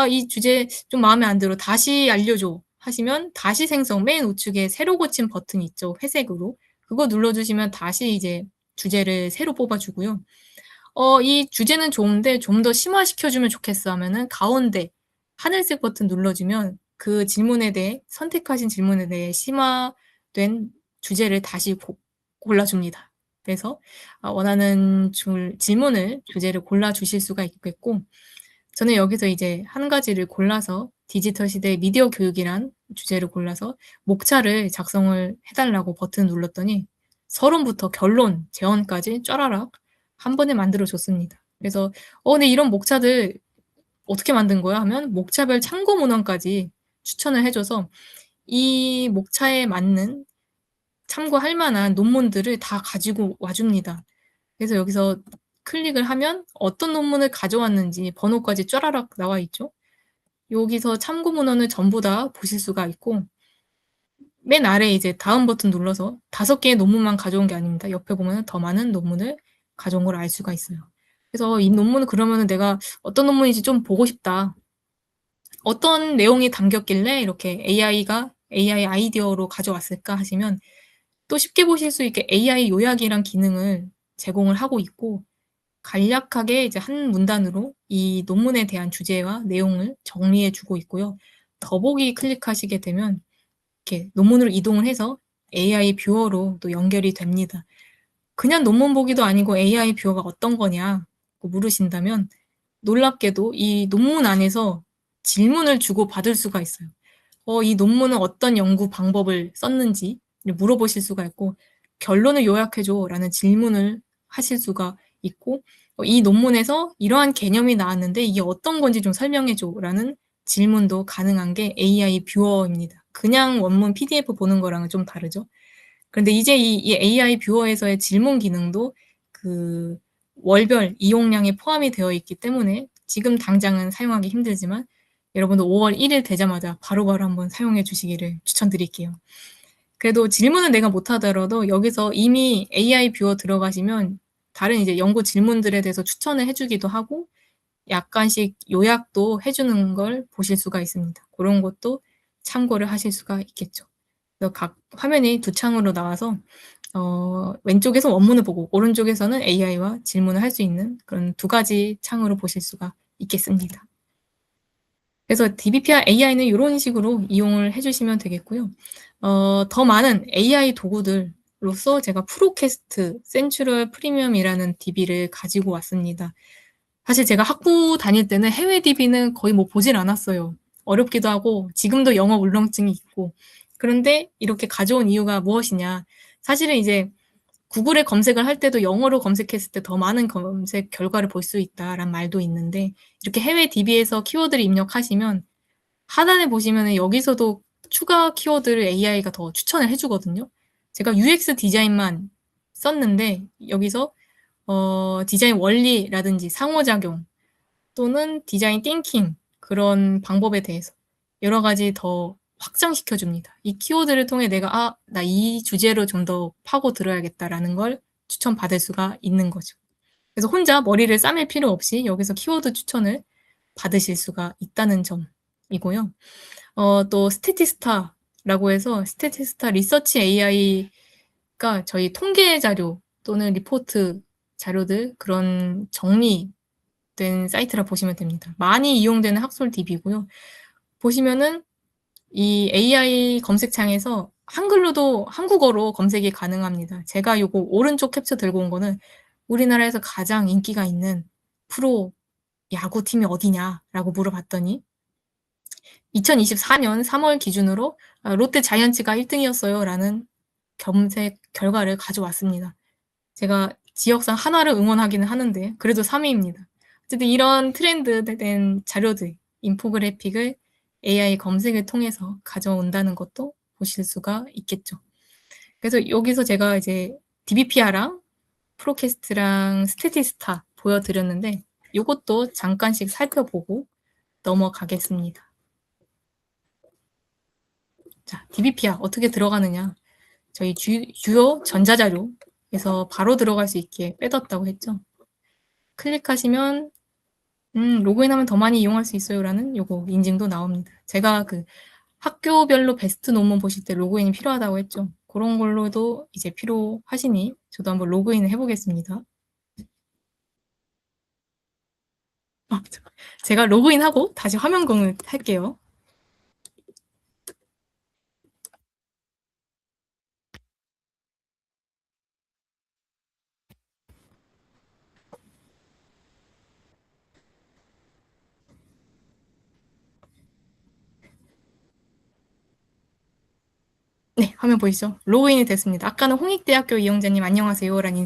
이 주제 좀 마음에 안 들어 다시 알려줘 하시면 다시 생성 맨 우측에 새로 고친 버튼이 있죠. 회색으로 그거 눌러주시면 다시 이제 주제를 새로 뽑아주고요. 이 주제는 좋은데 좀 더 심화시켜주면 좋겠어 하면은 가운데 하늘색 버튼 눌러주면 그 질문에 대해 선택하신 질문에 대해 심화된 주제를 다시 골라줍니다. 그래서 원하는 질문을 주제를 골라주실 수가 있겠고 저는 여기서 이제 한 가지를 골라서 디지털 시대의 미디어 교육이란 주제를 골라서 목차를 작성을 해달라고 버튼 눌렀더니 서론부터 결론, 재원까지 쫘라락 한 번에 만들어줬습니다. 그래서 근데 이런 목차들 어떻게 만든 거야? 하면 목차별 참고 문헌까지 추천을 해줘서 이 목차에 맞는 참고할 만한 논문들을 다 가지고 와줍니다. 그래서 여기서 클릭을 하면 어떤 논문을 가져왔는지 번호까지 쫘라락 나와 있죠. 여기서 참고 문헌을 전부 다 보실 수가 있고 맨 아래 이제 다음 버튼 눌러서 5개의 논문만 가져온 게 아닙니다. 옆에 보면 더 많은 논문을 가져온 걸 알 수가 있어요. 그래서 이 논문은 그러면은 내가 어떤 논문인지 좀 보고 싶다. 어떤 내용이 담겼길래 이렇게 AI가 AI 아이디어로 가져왔을까 하시면 또 쉽게 보실 수 있게 AI 요약이란 기능을 제공을 하고 있고 간략하게 이제 한 문단으로 이 논문에 대한 주제와 내용을 정리해 주고 있고요. 더보기 클릭하시게 되면 이렇게 논문으로 이동을 해서 AI 뷰어로 또 연결이 됩니다. 그냥 논문 보기도 아니고 AI 뷰어가 어떤 거냐고 물으신다면 놀랍게도 이 논문 안에서 질문을 주고 받을 수가 있어요. 이 논문은 어떤 연구 방법을 썼는지 물어보실 수가 있고 결론을 요약해줘 라는 질문을 하실 수가 있고 이 논문에서 이러한 개념이 나왔는데 이게 어떤 건지 좀 설명해줘 라는 질문도 가능한 게 AI 뷰어입니다. 그냥 원문 PDF 보는 거랑은 좀 다르죠. 그런데 이제 이 AI 뷰어에서의 질문 기능도 그 월별 이용량에 포함이 되어 있기 때문에 지금 당장은 사용하기 힘들지만 여러분도 5월 1일 되자마자 바로바로 한번 사용해 주시기를 추천드릴게요. 그래도 질문은 내가 못하더라도 여기서 이미 AI 뷰어 들어가시면 다른 이제 연구 질문들에 대해서 추천을 해주기도 하고 약간씩 요약도 해주는 걸 보실 수가 있습니다. 그런 것도 참고를 하실 수가 있겠죠. 그래서 각 화면이 두 창으로 나와서 왼쪽에서 원문을 보고 오른쪽에서는 AI와 질문을 할 수 있는 그런 두 가지 창으로 보실 수가 있겠습니다. 그래서 DBP와 AI는 이런 식으로 이용을 해주시면 되겠고요. 더 많은 AI 도구들로서 제가 프로캐스트 센츄럴 프리미엄이라는 DB를 가지고 왔습니다. 사실 제가 학부 다닐 때는 해외 DB는 거의 뭐 보질 않았어요. 어렵기도 하고 지금도 영어 울렁증이 있고 그런데 이렇게 가져온 이유가 무엇이냐. 사실은 이제 구글에 검색을 할 때도 영어로 검색했을 때 더 많은 검색 결과를 볼 수 있다라는 말도 있는데 이렇게 해외 DB에서 키워드를 입력하시면 하단에 보시면 여기서도 추가 키워드를 AI가 더 추천을 해주거든요. 제가 UX 디자인만 썼는데 여기서 디자인 원리라든지 상호작용 또는 디자인 띵킹 그런 방법에 대해서 여러 가지 더 확장시켜 줍니다. 이 키워드를 통해 내가 '아 나 이 주제로 좀 더 파고들어야겠다.'라는 걸 추천받을 수가 있는 거죠. 그래서 혼자 머리를 싸맬 필요 없이 여기서 키워드 추천을 받으실 수가 있다는 점이고요. 또 스태티스타라고 해서 스태티스타 리서치 AI가 저희 통계 자료 또는 리포트 자료들 그런 정리된 사이트라 보시면 됩니다. 많이 이용되는 학술 DB고요. 보시면은 이 AI 검색창에서 한글로도 한국어로 검색이 가능합니다. 제가 요거 오른쪽 캡처 들고 온 거는 우리나라에서 가장 인기가 있는 프로 야구팀이 어디냐라고 물어봤더니 2024년 3월 기준으로 롯데 자이언츠가 1등이었어요 라는 검색 결과를 가져왔습니다. 제가 지역상 하나를 응원하기는 하는데 그래도 3위입니다. 어쨌든 이런 트렌드된 자료들, 인포그래픽을 AI 검색을 통해서 가져온다는 것도 보실 수가 있겠죠. 그래서 여기서 제가 이제 DBPR랑 프로캐스트랑 스태티스타 보여드렸는데 이것도 잠깐씩 살펴보고 넘어가겠습니다. 자, DBPR 어떻게 들어가느냐. 저희 주요 전자자료에서 바로 들어갈 수 있게 빼뒀다고 했죠. 클릭하시면 로그인하면 더 많이 이용할 수 있어요 라는 요거 인증도 나옵니다. 제가 그 학교별로 베스트 논문 보실 때 로그인이 필요하다고 했죠. 그런 걸로도 이제 필요하시니 저도 한번 로그인을 해보겠습니다. 제가 로그인하고 다시 화면 공유 할게요. 네, 화면 보이시죠? 로그인이 됐습니다. 아까는 홍익대학교 이용자님 안녕하세요 라는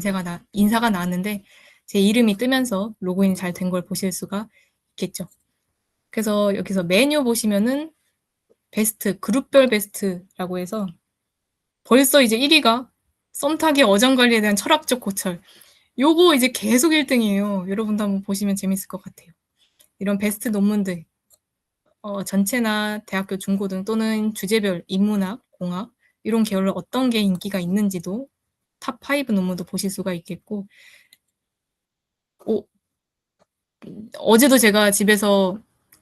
인사가 나왔는데 제 이름이 뜨면서 로그인이 잘 된 걸 보실 수가 있겠죠. 그래서 여기서 메뉴 보시면은 베스트, 그룹별 베스트라고 해서 벌써 이제 1위가 썸타기 어장관리에 대한 철학적 고찰. 요거 이제 계속 1등이에요. 여러분도 한번 보시면 재밌을 것 같아요. 이런 베스트 논문들, 전체나 대학교 중고등 또는 주제별 인문학, 공학 이런 계열로 어떤 게 인기가 있는지도 탑5 논문도 보실 수가 있겠고 어제도 제가 집에서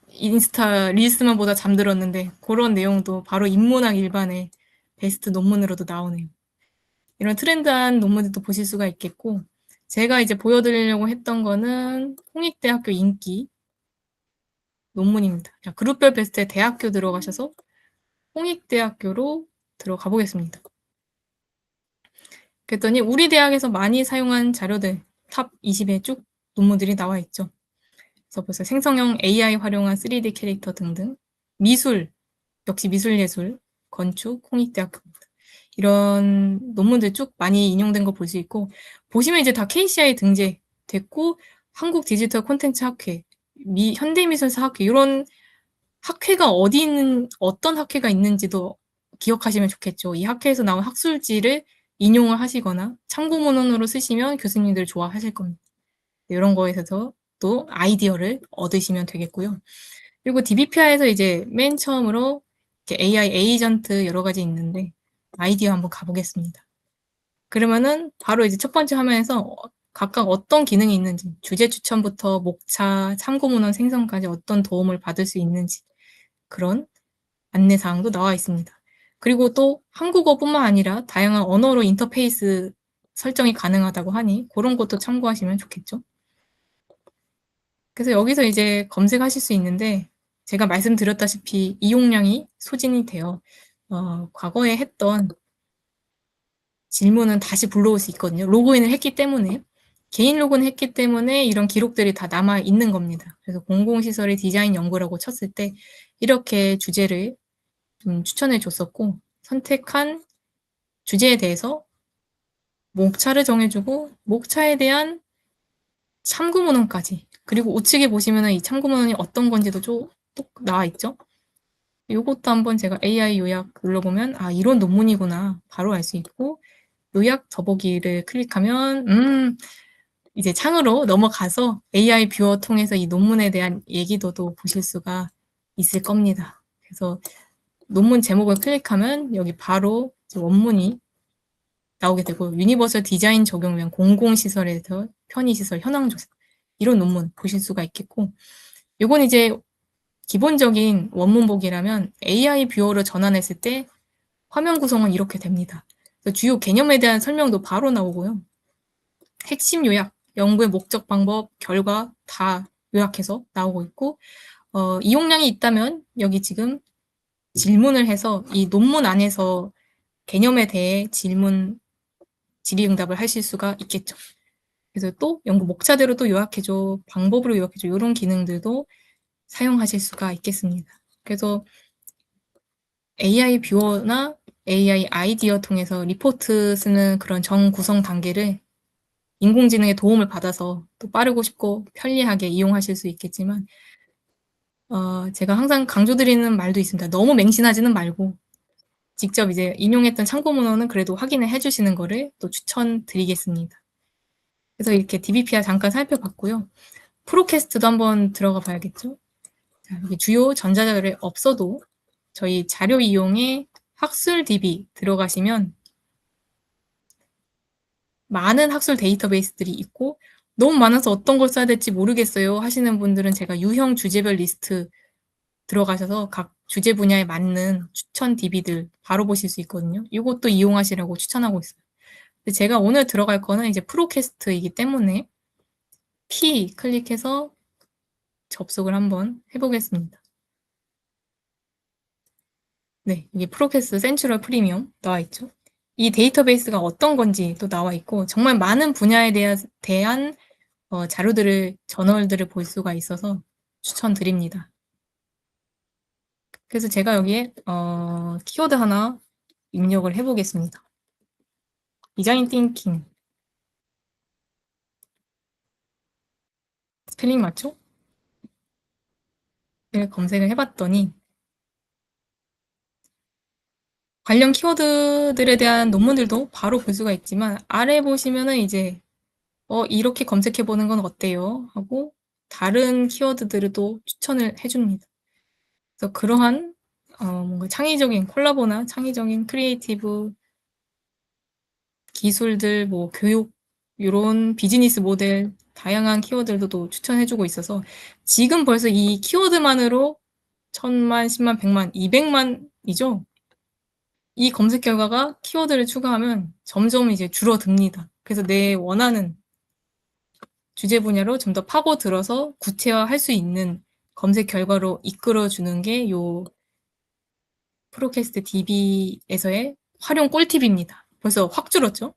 인스타 릴스만 보다 잠들었는데 그런 내용도 바로 인문학 일반의 베스트 논문으로도 나오네요. 이런 트렌드한 논문들도 보실 수가 있겠고 제가 이제 보여드리려고 했던 거는 홍익대학교 인기 논문입니다. 자, 그룹별 베스트에 대학교 들어가셔서 홍익대학교로 들어가 보겠습니다. 그랬더니 우리 대학에서 많이 사용한 자료들 탑 20에 쭉 논문들이 나와 있죠. 그래서 벌써 생성형 AI 활용한 3D 캐릭터 등등 미술, 역시 미술예술, 건축, 홍익대학교입니다. 이런 논문들 쭉 많이 인용된 거 볼 수 있고 보시면 이제 다 KCI 등재됐고 한국 디지털 콘텐츠 학회, 현대미술사 학회 이런 학회가 어디 있는 어떤 학회가 있는지도 기억하시면 좋겠죠. 이 학회에서 나온 학술지를 인용을 하시거나 참고문헌으로 쓰시면 교수님들 좋아하실 겁니다. 이런 거에서 또 아이디어를 얻으시면 되겠고요. 그리고 DBPR에서 이제 맨 처음으로 이렇게 AI 에이전트 여러 가지 있는데 아이디어 한번 가보겠습니다. 그러면은 바로 이제 첫 번째 화면에서 각각 어떤 기능이 있는지 주제 추천부터 목차, 참고문헌 생성까지 어떤 도움을 받을 수 있는지 그런 안내사항도 나와 있습니다. 그리고 또 한국어뿐만 아니라 다양한 언어로 인터페이스 설정이 가능하다고 하니 그런 것도 참고하시면 좋겠죠. 그래서 여기서 이제 검색하실 수 있는데 제가 말씀드렸다시피 이용량이 소진이 돼요. 과거에 했던 질문은 다시 불러올 수 있거든요. 로그인을 했기 때문에 개인 로그인을 했기 때문에 이런 기록들이 다 남아 있는 겁니다. 그래서 공공시설의 디자인 연구라고 쳤을 때 이렇게 주제를 좀 추천해 줬었고 선택한 주제에 대해서 목차를 정해주고 목차에 대한 참고문헌까지 그리고 우측에 보시면 이 참고문헌이 어떤 건지도 쭉 나와 있죠. 이것도 한번 제가 AI 요약 눌러보면 아 이런 논문이구나 바로 알 수 있고 요약 더보기를 클릭하면 이제 창으로 넘어가서 AI 뷰어 통해서 이 논문에 대한 얘기도도 보실 수가 있을 겁니다. 그래서 논문 제목을 클릭하면 여기 바로 원문이 나오게 되고, 유니버설 디자인 적용 위한 공공시설에서 편의시설 현황조사, 이런 논문 보실 수가 있겠고, 이건 이제 기본적인 원문 보기라면 AI 뷰어로 전환했을 때 화면 구성은 이렇게 됩니다. 주요 개념에 대한 설명도 바로 나오고요. 핵심 요약, 연구의 목적, 방법, 결과 다 요약해서 나오고 있고, 이용량이 있다면 여기 지금 질문을 해서 이 논문 안에서 개념에 대해 질의응답을 하실 수가 있겠죠. 그래서 또 연구 목차대로 또 요약해줘, 방법으로 요약해줘, 이런 기능들도 사용하실 수가 있겠습니다. 그래서 AI 뷰어나 AI 아이디어 통해서 리포트 쓰는 그런 정구성 단계를 인공지능의 도움을 받아서 또 빠르고 쉽고 편리하게 이용하실 수 있겠지만, 제가 항상 강조드리는 말도 있습니다. 너무 맹신하지는 말고 직접 이제 인용했던 참고 문헌은 그래도 확인을 해주시는 거를 또 추천드리겠습니다. 그래서 이렇게 DBPR 잠깐 살펴봤고요. 프로캐스트도 한번 들어가 봐야겠죠. 자, 여기 주요 전자자료에 없어도 저희 자료 이용에 학술 DB 들어가시면 많은 학술 데이터베이스들이 있고, 너무 많아서 어떤 걸 써야 될지 모르겠어요 하시는 분들은 제가 유형 주제별 리스트 들어가셔서 각 주제 분야에 맞는 추천 DB들 바로 보실 수 있거든요. 이것도 이용하시라고 추천하고 있어요. 근데 제가 오늘 들어갈 거는 이제 프로캐스트이기 때문에 P 클릭해서 접속을 한번 해보겠습니다. 네, 이게 프로캐스트 센츄럴 프리미엄 나와 있죠. 이 데이터베이스가 어떤 건지 또 나와 있고, 정말 많은 분야에 대한 자료들을, 저널들을 볼 수가 있어서 추천드립니다. 그래서 제가 여기에 키워드 하나 입력을 해보겠습니다. 디자인 띵킹. 스펠링 맞죠? 네, 검색을 해봤더니 관련 키워드들에 대한 논문들도 바로 볼 수가 있지만, 아래 보시면은 이제 이렇게 검색해보는 건 어때요? 하고 다른 키워드들을 또 추천을 해줍니다. 그래서 그러한 뭔가 창의적인 콜라보나 창의적인 크리에이티브 기술들, 뭐 교육, 이런 비즈니스 모델 다양한 키워드들도 또 추천해주고 있어서 지금 벌써 이 키워드만으로 1000만, 10만, 100만, 200만이죠. 이 검색 결과가 키워드를 추가하면 점점 이제 줄어듭니다. 그래서 내 원하는 주제 분야로 좀 더 파고들어서 구체화할 수 있는 검색 결과로 이끌어주는 게 요 프로캐스트 DB에서의 활용 꿀팁입니다. 벌써 확 줄었죠?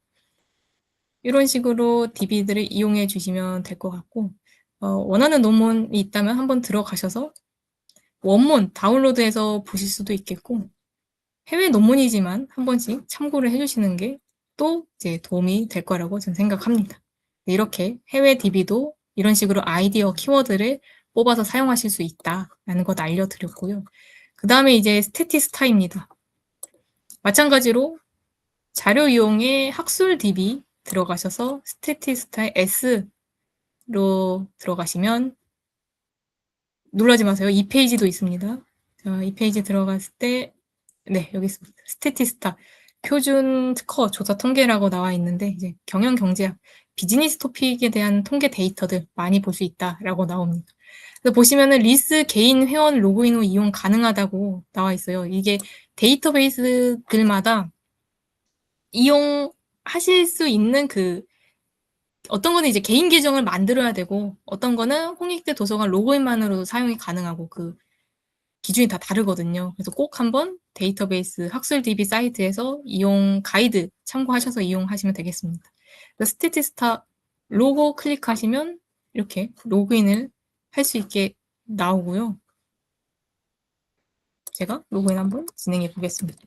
이런 식으로 DB들을 이용해 주시면 될 것 같고, 원하는 논문이 있다면 한번 들어가셔서 원문 다운로드해서 보실 수도 있겠고, 해외 논문이지만 한 번씩 참고를 해주시는 게 또 이제 도움이 될 거라고 저는 생각합니다. 이렇게 해외 DB도 이런 식으로 아이디어 키워드를 뽑아서 사용하실 수 있다라는 것 알려드렸고요. 그 다음에 이제 스태티스타입니다. 마찬가지로 자료 이용에 학술 DB 들어가셔서 스태티스타의 S로 들어가시면, 놀라지 마세요. 이 페이지도 있습니다. 자, 이 페이지 들어갔을 때, 네, 여기 있습니다. 스태티스타 표준 특허 조사 통계라고 나와 있는데, 이제 경영 경제학 비즈니스 토픽에 대한 통계 데이터들 많이 볼 수 있다라고 나옵니다. 그래서 보시면은 리스 개인 회원 로그인 후 이용 가능하다고 나와 있어요. 이게 데이터베이스들마다 이용하실 수 있는 어떤 거는 이제 개인 계정을 만들어야 되고, 어떤 거는 홍익대 도서관 로그인만으로도 사용이 가능하고, 기준이 다 다르거든요. 그래서 꼭 한번 데이터베이스 학술 DB 사이트에서 이용 가이드 참고하셔서 이용하시면 되겠습니다. 스태티스타 로고 클릭하시면 이렇게 로그인을 할 수 있게 나오고요. 제가 로그인 한번 진행해 보겠습니다.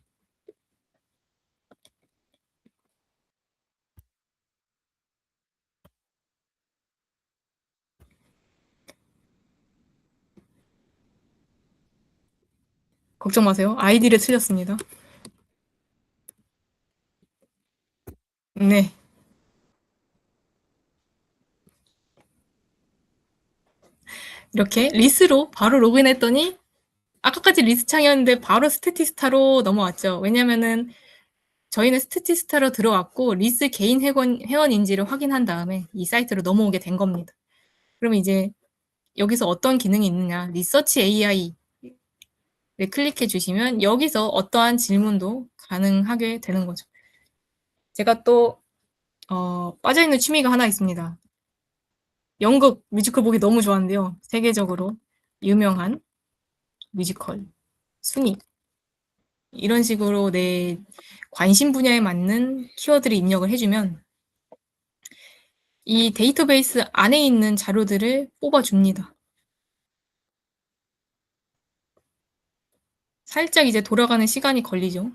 걱정 마세요. 아이디를 틀렸습니다. 네. 이렇게 리스로 바로 로그인했더니 아까까지 리스창이었는데 바로 스태티스타로 넘어왔죠. 왜냐면은 저희는 스태티스타로 들어왔고 리스 개인 회원인지를 확인한 다음에 이 사이트로 넘어오게 된 겁니다. 그러면 이제 여기서 어떤 기능이 있느냐, 리서치 AI를 클릭해 주시면 여기서 어떠한 질문도 가능하게 되는 거죠. 제가 또 빠져있는 취미가 하나 있습니다. 연극 뮤지컬 보기 너무 좋아하는데요. 세계적으로 유명한 뮤지컬 순위, 이런 식으로 내 관심 분야에 맞는 키워드를 입력을 해주면 이 데이터베이스 안에 있는 자료들을 뽑아줍니다. 살짝 이제 돌아가는 시간이 걸리죠.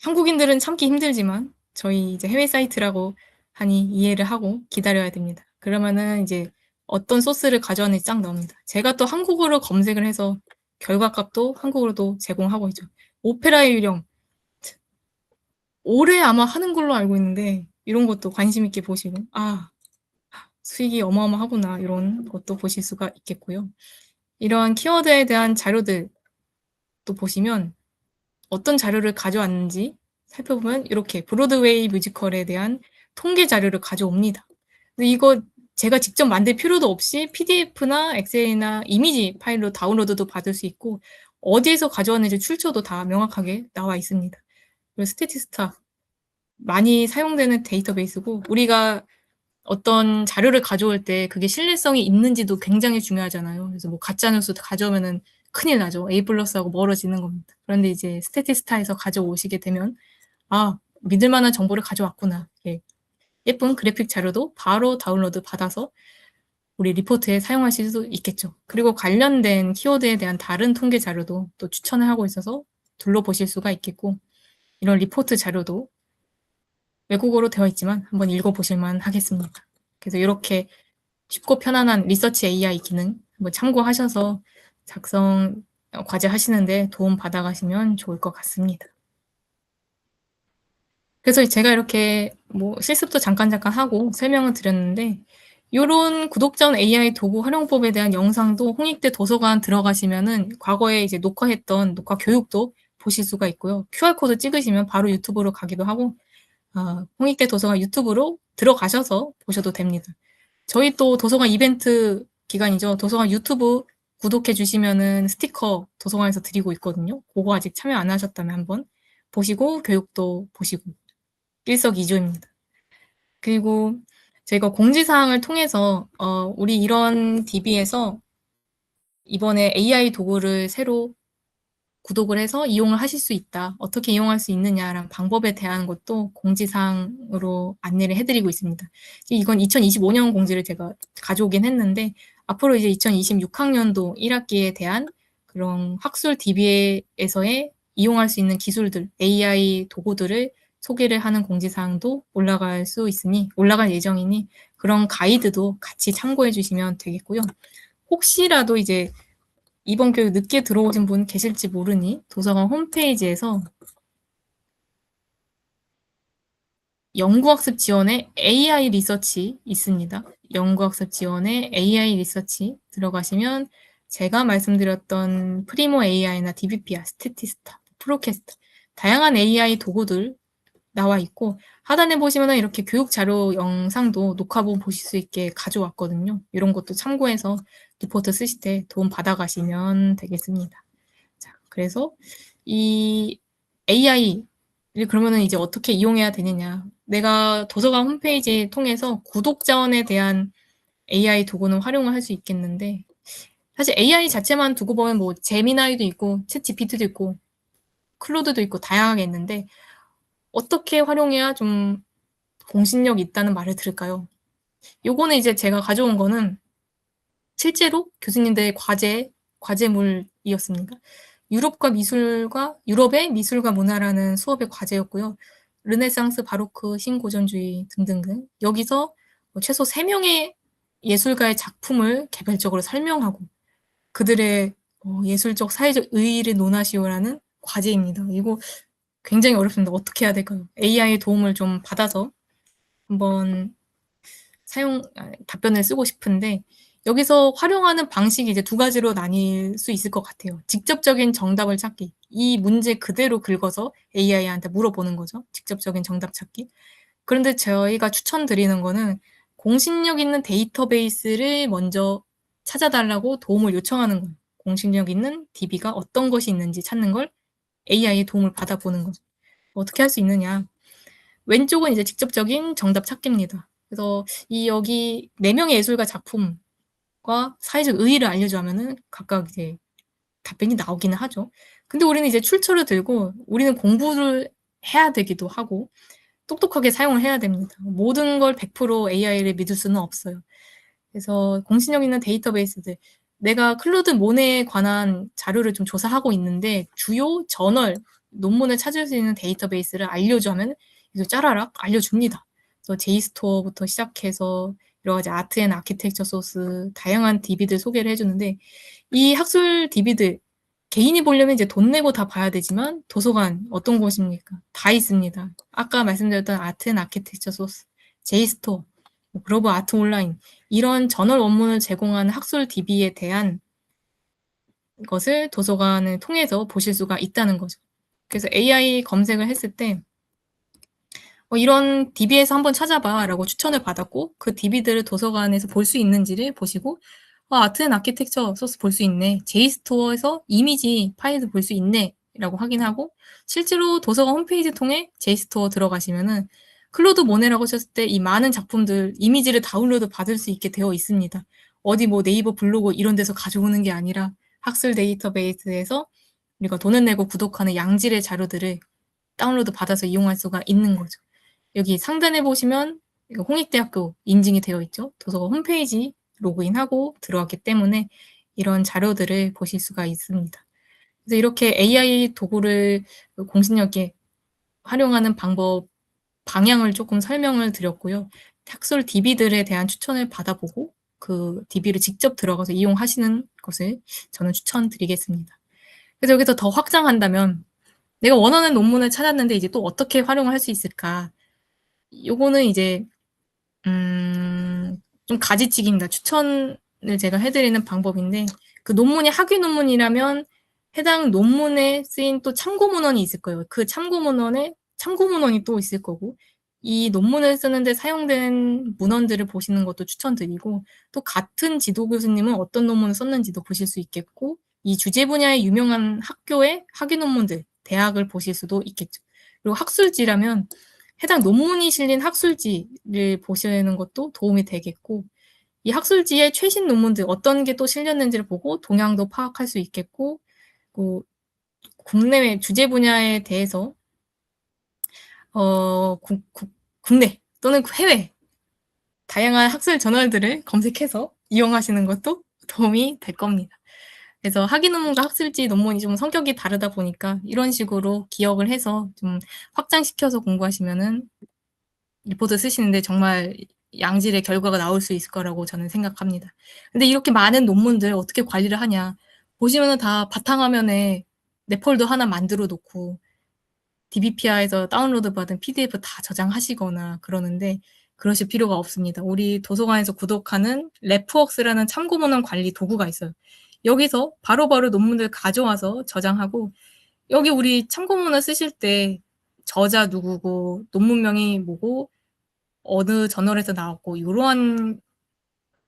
한국인들은 참기 힘들지만 저희 이제 해외 사이트라고 하니 이해를 하고 기다려야 됩니다. 그러면은 이제 어떤 소스를 가져왔는지 쫙 나옵니다. 제가 또 한국어로 검색을 해서 결과값도 한국어로도 제공하고 있죠. 오페라의 유령 올해 아마 하는 걸로 알고 있는데 이런 것도 관심 있게 보시고 수익이 어마어마하구나 이런 것도 보실 수가 있겠고요. 이러한 키워드에 대한 자료들 또 보시면 어떤 자료를 가져왔는지 살펴보면 이렇게 브로드웨이 뮤지컬에 대한 통계 자료를 가져옵니다. 근데 이거 제가 직접 만들 필요도 없이 PDF나 엑셀이나 이미지 파일로 다운로드도 받을 수 있고 어디에서 가져왔는지 출처도 다 명확하게 나와 있습니다. 그리고 스태티스타 많이 사용되는 데이터베이스고 우리가 어떤 자료를 가져올 때 그게 신뢰성이 있는지도 굉장히 중요하잖아요. 그래서 뭐 가짜뉴스 가져오면은 큰일 나죠. A 플러스하고 멀어지는 겁니다. 그런데 이제 스태티스타에서 가져오시게 되면 믿을 만한 정보를 가져왔구나. 예. 예쁜 그래픽 자료도 바로 다운로드 받아서 우리 리포트에 사용하실 수 있겠죠. 그리고 관련된 키워드에 대한 다른 통계 자료도 또 추천을 하고 있어서 둘러보실 수가 있겠고 이런 리포트 자료도 외국어로 되어 있지만 한번 읽어보실만 하겠습니다. 그래서 이렇게 쉽고 편안한 리서치 AI 기능 한번 참고하셔서 작성 과제 하시는데 도움 받아가시면 좋을 것 같습니다. 그래서 제가 이렇게 뭐 실습도 잠깐 하고 설명을 드렸는데 요런 구독자원 AI 도구 활용법에 대한 영상도 홍익대 도서관 들어가시면은 과거에 이제 녹화했던 녹화 교육도 보실 수가 있고요. QR코드 찍으시면 바로 유튜브로 가기도 하고 홍익대 도서관 유튜브로 들어가셔서 보셔도 됩니다. 저희 또 도서관 이벤트 기간이죠. 도서관 유튜브 구독해 주시면은 스티커 도서관에서 드리고 있거든요. 그거 아직 참여 안 하셨다면 한번 보시고 교육도 보시고 일석이조입니다. 그리고 저희가 공지사항을 통해서 우리 이런 DB에서 이번에 AI 도구를 새로 구독을 해서 이용을 하실 수 있다. 어떻게 이용할 수 있느냐라는 방법에 대한 것도 공지사항으로 안내를 해드리고 있습니다. 이건 2025년 공지를 제가 가져오긴 했는데 앞으로 이제 2026학년도 1학기에 대한 그런 학술 DB에서의 이용할 수 있는 기술들, AI 도구들을 소개를 하는 공지사항도 올라갈 예정이니 그런 가이드도 같이 참고해 주시면 되겠고요. 혹시라도 이제 이번 교육 늦게 들어오신 분 계실지 모르니 도서관 홈페이지에서 연구학습 지원에 AI 리서치 있습니다. 연구학습 지원에 AI 리서치 들어가시면 제가 말씀드렸던 프리모 AI나 DBPR, 스태티스타, 프로캐스트 다양한 AI 도구들 나와 있고 하단에 보시면 이렇게 교육 자료 영상도 녹화본 보실 수 있게 가져왔거든요. 이런 것도 참고해서 리포트 쓰실 때 도움 받아가시면 되겠습니다. 자, 그래서 이 AI를 그러면은 이제 어떻게 이용해야 되느냐. 내가 도서관 홈페이지 통해서 구독자원에 대한 AI 도구는 활용을 할 수 있겠는데 사실 AI 자체만 두고 보면 뭐 제미나이도 있고 챗 GPT도 있고 클로드도 있고 다양하게 있는데 어떻게 활용해야 좀 공신력 있다는 말을 들을까요? 요거는 이제 제가 가져온 거는 실제로 교수님들의 과제물이었습니다. 유럽의 미술과 문화라는 수업의 과제였고요. 르네상스, 바로크, 신고전주의 등등등. 여기서 최소 3명의 예술가의 작품을 개별적으로 설명하고 그들의 예술적, 사회적 의의를 논하시오라는 과제입니다. 이거 굉장히 어렵습니다. 어떻게 해야 될까요? AI의 도움을 좀 받아서 한번 답변을 쓰고 싶은데 여기서 활용하는 방식이 이제 두 가지로 나뉠 수 있을 것 같아요. 직접적인 정답을 찾기. 이 문제 그대로 긁어서 AI한테 물어보는 거죠. 직접적인 정답 찾기. 그런데 저희가 추천드리는 거는 공신력 있는 데이터베이스를 먼저 찾아달라고 도움을 요청하는 거예요. 공신력 있는 DB가 어떤 것이 있는지 찾는 걸 AI의 도움을 받아보는 거죠. 어떻게 할 수 있느냐. 왼쪽은 이제 직접적인 정답 찾기입니다. 그래서 이 여기 4명의 예술가 작품과 사회적 의의를 알려주면은 각각 이제 답변이 나오기는 하죠. 근데 우리는 이제 출처를 들고 우리는 공부를 해야 되기도 하고 똑똑하게 사용을 해야 됩니다. 모든 걸 100% AI를 믿을 수는 없어요. 그래서 공신력 있는 데이터베이스들, 내가 클로드 모네에 관한 자료를 좀 조사하고 있는데 주요 저널, 논문을 찾을 수 있는 데이터베이스를 알려줘 하면 이거 짜라락 알려줍니다. 그래서 제이스토어부터 시작해서 여러 가지 아트 앤 아키텍처 소스, 다양한 DB들 소개를 해주는데 이 학술 DB들 개인이 보려면 이제 돈 내고 다 봐야 되지만 도서관 어떤 곳입니까? 다 있습니다. 아까 말씀드렸던 아트 앤 아키텍처 소스, 제이스토어, 글로벌 아트 온라인 이런 저널 원문을 제공하는 학술 DB에 대한 것을 도서관을 통해서 보실 수가 있다는 거죠. 그래서 AI 검색을 했을 때 이런 DB에서 한번 찾아봐 라고 추천을 받았고 그 DB들을 도서관에서 볼 수 있는지를 보시고 아트 앤 아키텍처 소스 볼 수 있네. 제이스토어에서 이미지 파일도 볼 수 있네. 라고 확인하고 실제로 도서관 홈페이지 통해 제이스토어 들어가시면은 클로드 모네라고 쳤을 때 이 많은 작품들 이미지를 다운로드 받을 수 있게 되어 있습니다. 어디 뭐 네이버 블로그 이런 데서 가져오는 게 아니라 학술 데이터베이스에서 우리가 돈을 내고 구독하는 양질의 자료들을 다운로드 받아서 이용할 수가 있는 거죠. 여기 상단에 보시면 홍익대학교 인증이 되어 있죠. 도서관 홈페이지 로그인하고 들어왔기 때문에 이런 자료들을 보실 수가 있습니다. 그래서 이렇게 AI 도구를 공신력 있게 활용하는 방법, 방향을 조금 설명을 드렸고요. 학술 DB들에 대한 추천을 받아보고 그 DB를 직접 들어가서 이용하시는 것을 저는 추천드리겠습니다. 그래서 여기서 더 확장한다면 내가 원하는 논문을 찾았는데 이제 또 어떻게 활용을 할 수 있을까? 요거는 이제 좀 가지치기입니다. 추천을 제가 해드리는 방법인데 그 논문이 학위 논문이라면 해당 논문에 쓰인 또 참고 문헌이 있을 거예요. 그 참고 문헌에 참고 문헌이 또 있을 거고 이 논문을 쓰는데 사용된 문헌들을 보시는 것도 추천드리고 또 같은 지도 교수님은 어떤 논문을 썼는지도 보실 수 있겠고 이 주제 분야의 유명한 학교의 학위 논문들, 대학을 보실 수도 있겠죠. 그리고 학술지라면 해당 논문이 실린 학술지를 보시는 것도 도움이 되겠고 이 학술지의 최신 논문들 어떤 게 또 실렸는지를 보고 동향도 파악할 수 있겠고 국내외 주제 분야에 대해서 국내 또는 해외 다양한 학술 저널들을 검색해서 이용하시는 것도 도움이 될 겁니다. 그래서 학위 논문과 학술지 논문이 좀 성격이 다르다 보니까 이런 식으로 기억을 해서 좀 확장시켜서 공부하시면은 리포트 쓰시는데 정말 양질의 결과가 나올 수 있을 거라고 저는 생각합니다. 근데 이렇게 많은 논문들 어떻게 관리를 하냐. 보시면은 다 바탕화면에 내 폴더 하나 만들어 놓고 DBPR에서 다운로드 받은 PDF 다 저장하시거나 그러는데 그러실 필요가 없습니다. 우리 도서관에서 구독하는 레프웍스라는 참고문헌 관리 도구가 있어요. 여기서 바로바로 논문들 가져와서 저장하고 여기 우리 참고문헌 쓰실 때 저자 누구고 논문명이 뭐고 어느 저널에서 나왔고 이러한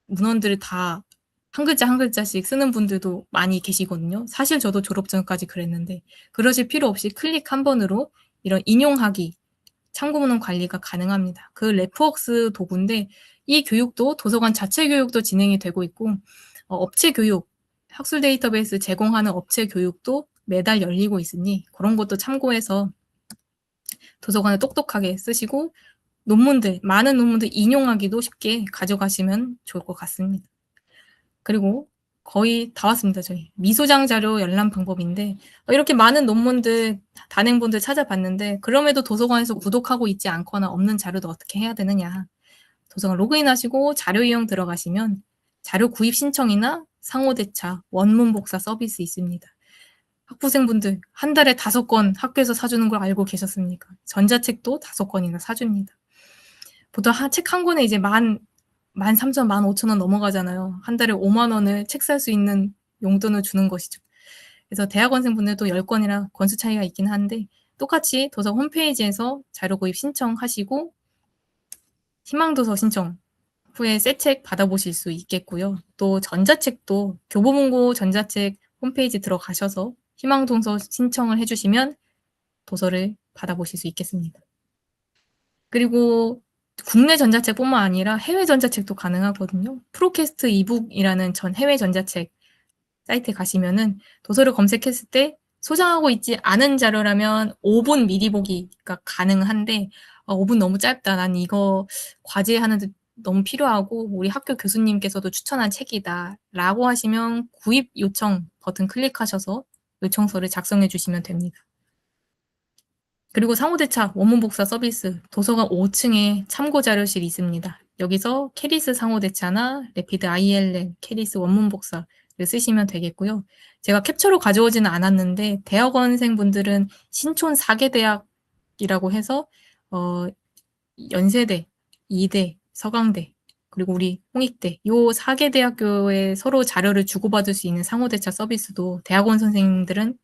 문헌들을 다 한 글자 한 글자씩 쓰는 분들도 많이 계시거든요. 사실 저도 졸업 전까지 그랬는데 그러실 필요 없이 클릭 한 번으로 이런 인용하기, 참고문헌 관리가 가능합니다. 그 레프웍스 도구인데 이 교육도 도서관 자체 교육도 진행이 되고 있고 업체 교육, 학술 데이터베이스 제공하는 업체 교육도 매달 열리고 있으니 그런 것도 참고해서 도서관을 똑똑하게 쓰시고 논문들, 많은 논문들 인용하기도 쉽게 가져가시면 좋을 것 같습니다. 그리고 거의 다 왔습니다, 저희. 미소장 자료 열람 방법인데 이렇게 많은 논문들, 단행본들 찾아봤는데 그럼에도 도서관에서 구독하고 있지 않거나 없는 자료도 어떻게 해야 되느냐. 도서관 로그인하시고 자료 이용 들어가시면 자료 구입 신청이나 상호대차, 원문 복사 서비스 있습니다. 학부생분들 한 달에 5권 학교에서 사주는 걸 알고 계셨습니까? 전자책도 5권이나 사줍니다. 보통 책 한 권에 이제 13,000, 15,000원 넘어가잖아요. 한 달에 5만 원을 책 살 수 있는 용돈을 주는 것이죠. 그래서 대학원생분들도 10권이라 권수 차이가 있긴 한데 똑같이 도서관 홈페이지에서 자료 구입 신청하시고 희망도서 신청 후에 새 책 받아보실 수 있겠고요. 또 전자책도 교보문고 전자책 홈페이지 들어가셔서 희망도서 신청을 해주시면 도서를 받아보실 수 있겠습니다. 그리고 국내 전자책뿐만 아니라 해외 전자책도 가능하거든요. 프로캐스트 이북이라는 전 해외 전자책 사이트에 가시면은 도서를 검색했을 때 소장하고 있지 않은 자료라면 5분 미리 보기가 가능한데 5분 너무 짧다. 난 이거 과제하는데 너무 필요하고 우리 학교 교수님께서도 추천한 책이다. 라고 하시면 구입 요청 버튼 클릭하셔서 요청서를 작성해 주시면 됩니다. 그리고 상호대차 원문 복사 서비스 도서관 5층에 참고 자료실이 있습니다. 여기서 캐리스 상호대차나 레피드 ILL 캐리스 원문 복사를 쓰시면 되겠고요. 제가 캡처로 가져오지는 않았는데 대학원생분들은 신촌 4개 대학이라고 해서 연세대, 이대, 서강대 그리고 우리 홍익대 요 4개 대학교에 서로 자료를 주고받을 수 있는 상호대차 서비스도 대학원 선생님들은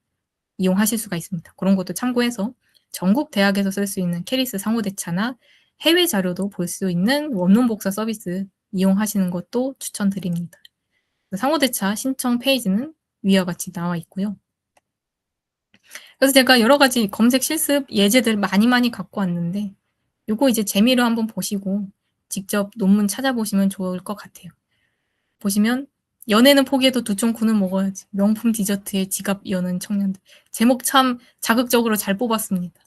이용하실 수가 있습니다. 그런 것도 참고해서 전국 대학에서 쓸 수 있는 캐리스 상호대차나 해외 자료도 볼 수 있는 원문 복사 서비스 이용하시는 것도 추천드립니다. 상호대차 신청 페이지는 위와 같이 나와 있고요. 그래서 제가 여러 가지 검색 실습 예제들 많이 갖고 왔는데 요거 이제 재미로 한번 보시고 직접 논문 찾아보시면 좋을 것 같아요. 보시면 연애는 포기해도 두쫑쿠는 먹어야지. 명품 디저트에 지갑 여는 청년들. 제목 참 자극적으로 잘 뽑았습니다.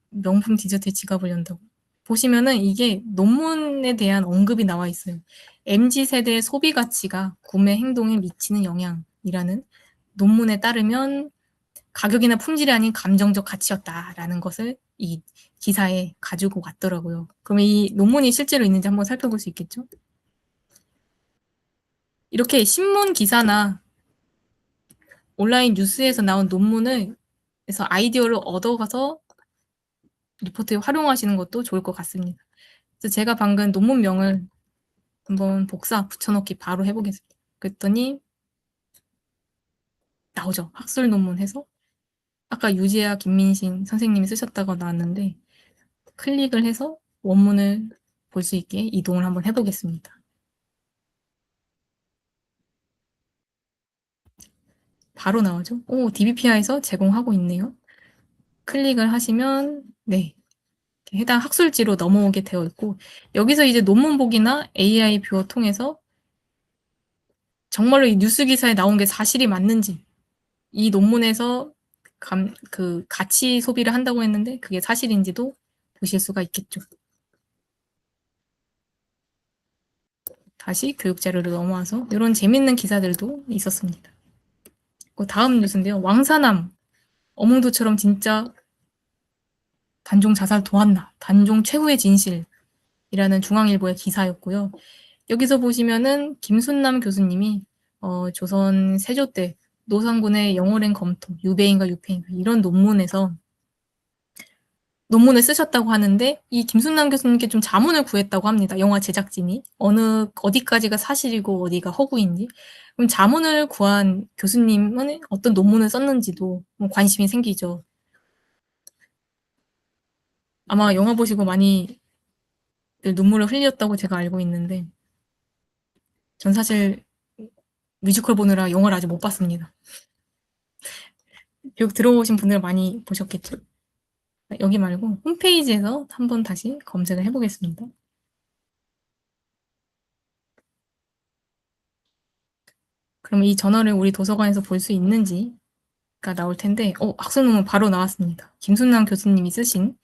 명품 디저트에 지갑을 연다고. 보시면은 이게 논문에 대한 언급이 나와 있어요. MZ세대의 소비 가치가 구매 행동에 미치는 영향이라는 논문에 따르면 가격이나 품질이 아닌 감정적 가치였다라는 것을 이 기사에 가지고 왔더라고요. 그럼 이 논문이 실제로 있는지 한번 살펴볼 수 있겠죠? 이렇게 신문 기사나 온라인 뉴스에서 나온 논문을 그래서 아이디어를 얻어가서 리포트에 활용하시는 것도 좋을 것 같습니다. 그래서 제가 방금 논문명을 한번 복사 붙여넣기 바로 해보겠습니다. 그랬더니 나오죠. 학술 논문 해서 아까 유지아 김민신 선생님이 쓰셨다고 나왔는데 클릭을 해서 원문을 볼 수 있게 이동을 한번 해보겠습니다. 바로 나오죠. DBPI에서 제공하고 있네요. 클릭을 하시면 네, 해당 학술지로 넘어오게 되어 있고 여기서 이제 논문 보기나 AI 뷰어 통해서 정말로 이 뉴스 기사에 나온 게 사실이 맞는지 이 논문에서 그 가치 소비를 한다고 했는데 그게 사실인지도 보실 수가 있겠죠. 다시 교육 자료로 넘어와서 이런 재밌는 기사들도 있었습니다. 다음 뉴스인데요. 왕사남 어몽도처럼 진짜 단종 자살 도왔나 단종 최후의 진실이라는 중앙일보의 기사였고요. 여기서 보시면은 김순남 교수님이 조선 세조 때 노상군의 영호랭 검토 유배인과 유폐인가 이런 논문에서 논문을 쓰셨다고 하는데 이 김순남 교수님께 좀 자문을 구했다고 합니다. 영화 제작진이 어디까지가 사실이고 어디가 허구인지. 그럼 자문을 구한 교수님은 어떤 논문을 썼는지도 관심이 생기죠. 아마 영화 보시고 많이 눈물을 흘렸다고 제가 알고 있는데 전 사실 뮤지컬 보느라 영화를 아직 못 봤습니다. 교육 들어오신 분들 많이 보셨겠죠? 여기 말고 홈페이지에서 한번 다시 검색을 해보겠습니다. 그럼 이 저널을 우리 도서관에서 볼 수 있는지가 나올 텐데 학술 논문 바로 나왔습니다. 김순남 교수님이 쓰신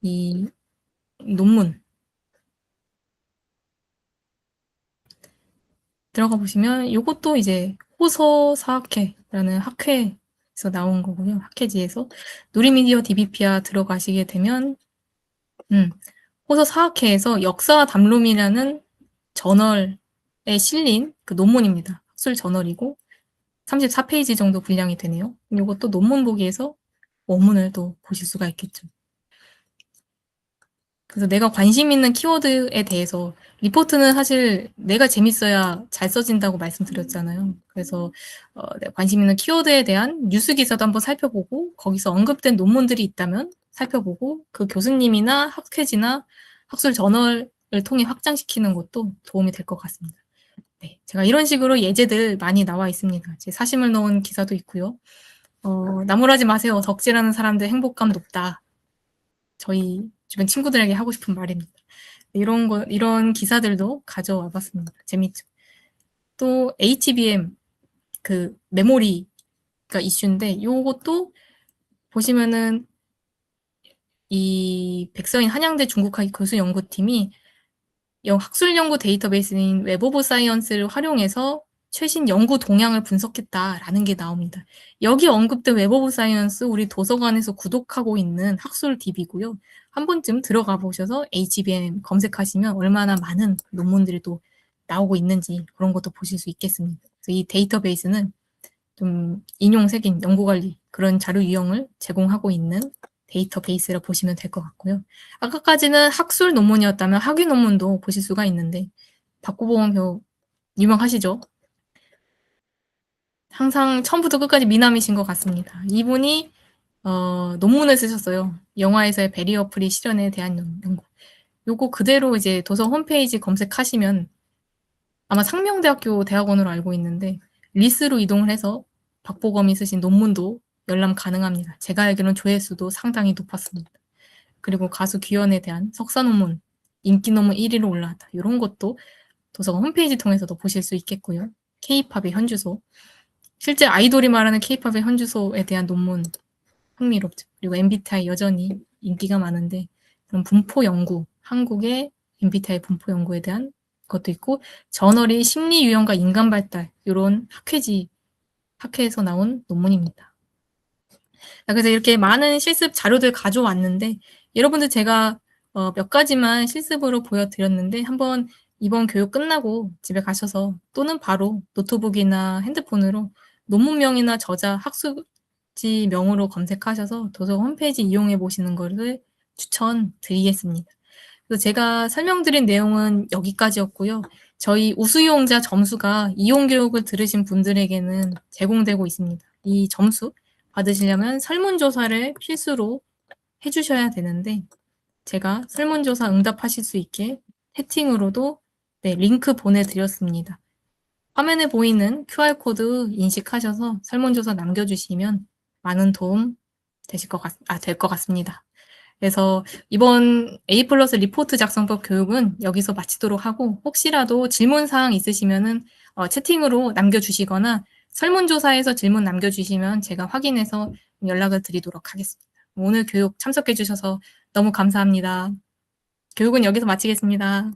이 논문 들어가 보시면 이것도 이제 호서사학회라는 학회에서 나온 거고요. 학회지에서 누리미디어 DBP야 들어가시게 되면 호서사학회에서 역사와 담론이라는 저널에 실린 그 논문입니다. 학술 저널이고 34페이지 정도 분량이 되네요. 이것도 논문 보기에서 원문을 또 보실 수가 있겠죠. 그래서 내가 관심 있는 키워드에 대해서 리포트는 사실 내가 재밌어야 잘 써진다고 말씀드렸잖아요. 그래서 내가 관심 있는 키워드에 대한 뉴스 기사도 한번 살펴보고 거기서 언급된 논문들이 있다면 살펴보고 그 교수님이나 학회지나 학술 저널을 통해 확장시키는 것도 도움이 될 것 같습니다. 네, 제가 이런 식으로 예제들 많이 나와 있습니다. 제 사심을 넣은 기사도 있고요. 나무라지 마세요. 덕질하는 사람들 행복감 높다. 저희 주변 친구들에게 하고 싶은 말입니다. 이런 기사들도 가져와 봤습니다. 재밌죠. 또 HBM 그 메모리가 이슈인데 요것도 보시면은 이 백서인 한양대 중국학 교수 연구팀이 학술 연구 데이터베이스인 웹 오브 사이언스를 활용해서 최신 연구 동향을 분석했다라는 게 나옵니다. 여기 언급된 웹 오브 사이언스 우리 도서관에서 구독하고 있는 학술 DB고요. 한 번쯤 들어가 보셔서 HBM 검색하시면 얼마나 많은 논문들이 또 나오고 있는지 그런 것도 보실 수 있겠습니다. 그래서 이 데이터베이스는 좀 인용색인 연구관리 그런 자료 유형을 제공하고 있는 데이터베이스라 보시면 될 것 같고요. 아까까지는 학술 논문이었다면 학위 논문도 보실 수가 있는데 박구봉 교수 유명하시죠? 항상 처음부터 끝까지 미남이신 것 같습니다. 이분이 논문을 쓰셨어요. 영화에서의 베리어 프리 실현에 대한 연구. 요거 그대로 이제 도서 홈페이지 검색하시면 아마 상명대학교 대학원으로 알고 있는데 리스로 이동을 해서 박보검이 쓰신 논문도 열람 가능합니다. 제가 알기로는 조회수도 상당히 높았습니다. 그리고 가수 규현에 대한 석사 논문, 인기 논문 1위로 올라왔다. 이런 것도 도서관 홈페이지 통해서도 보실 수 있겠고요. K-팝의 현주소, 실제 아이돌이 말하는 K-팝의 현주소에 대한 논문 흥미롭죠. 그리고 MBTI 여전히 인기가 많은데 그런 분포 연구, 한국의 MBTI 분포 연구에 대한 것도 있고 저널이 심리 유형과 인간 발달 이런 학회에서 나온 논문입니다. 그래서 이렇게 많은 실습 자료들 가져왔는데 여러분들 제가 몇 가지만 실습으로 보여드렸는데 한번 이번 교육 끝나고 집에 가셔서 또는 바로 노트북이나 핸드폰으로 논문명이나 저자 학술지명으로 검색하셔서 도서관 홈페이지 이용해 보시는 것을 추천드리겠습니다. 그래서 제가 설명드린 내용은 여기까지였고요. 저희 우수이용자 점수가 이용교육을 들으신 분들에게는 제공되고 있습니다. 이 점수 받으시려면 설문조사를 필수로 해주셔야 되는데 제가 설문조사 응답하실 수 있게 채팅으로도 링크 보내드렸습니다. 화면에 보이는 QR코드 인식하셔서 설문조사 남겨주시면 많은 도움 될 것 같습니다. 그래서 이번 A+ 리포트 작성법 교육은 여기서 마치도록 하고 혹시라도 질문사항 있으시면은 채팅으로 남겨주시거나 설문조사에서 질문 남겨주시면 제가 확인해서 연락을 드리도록 하겠습니다. 오늘 교육 참석해 주셔서 너무 감사합니다. 교육은 여기서 마치겠습니다.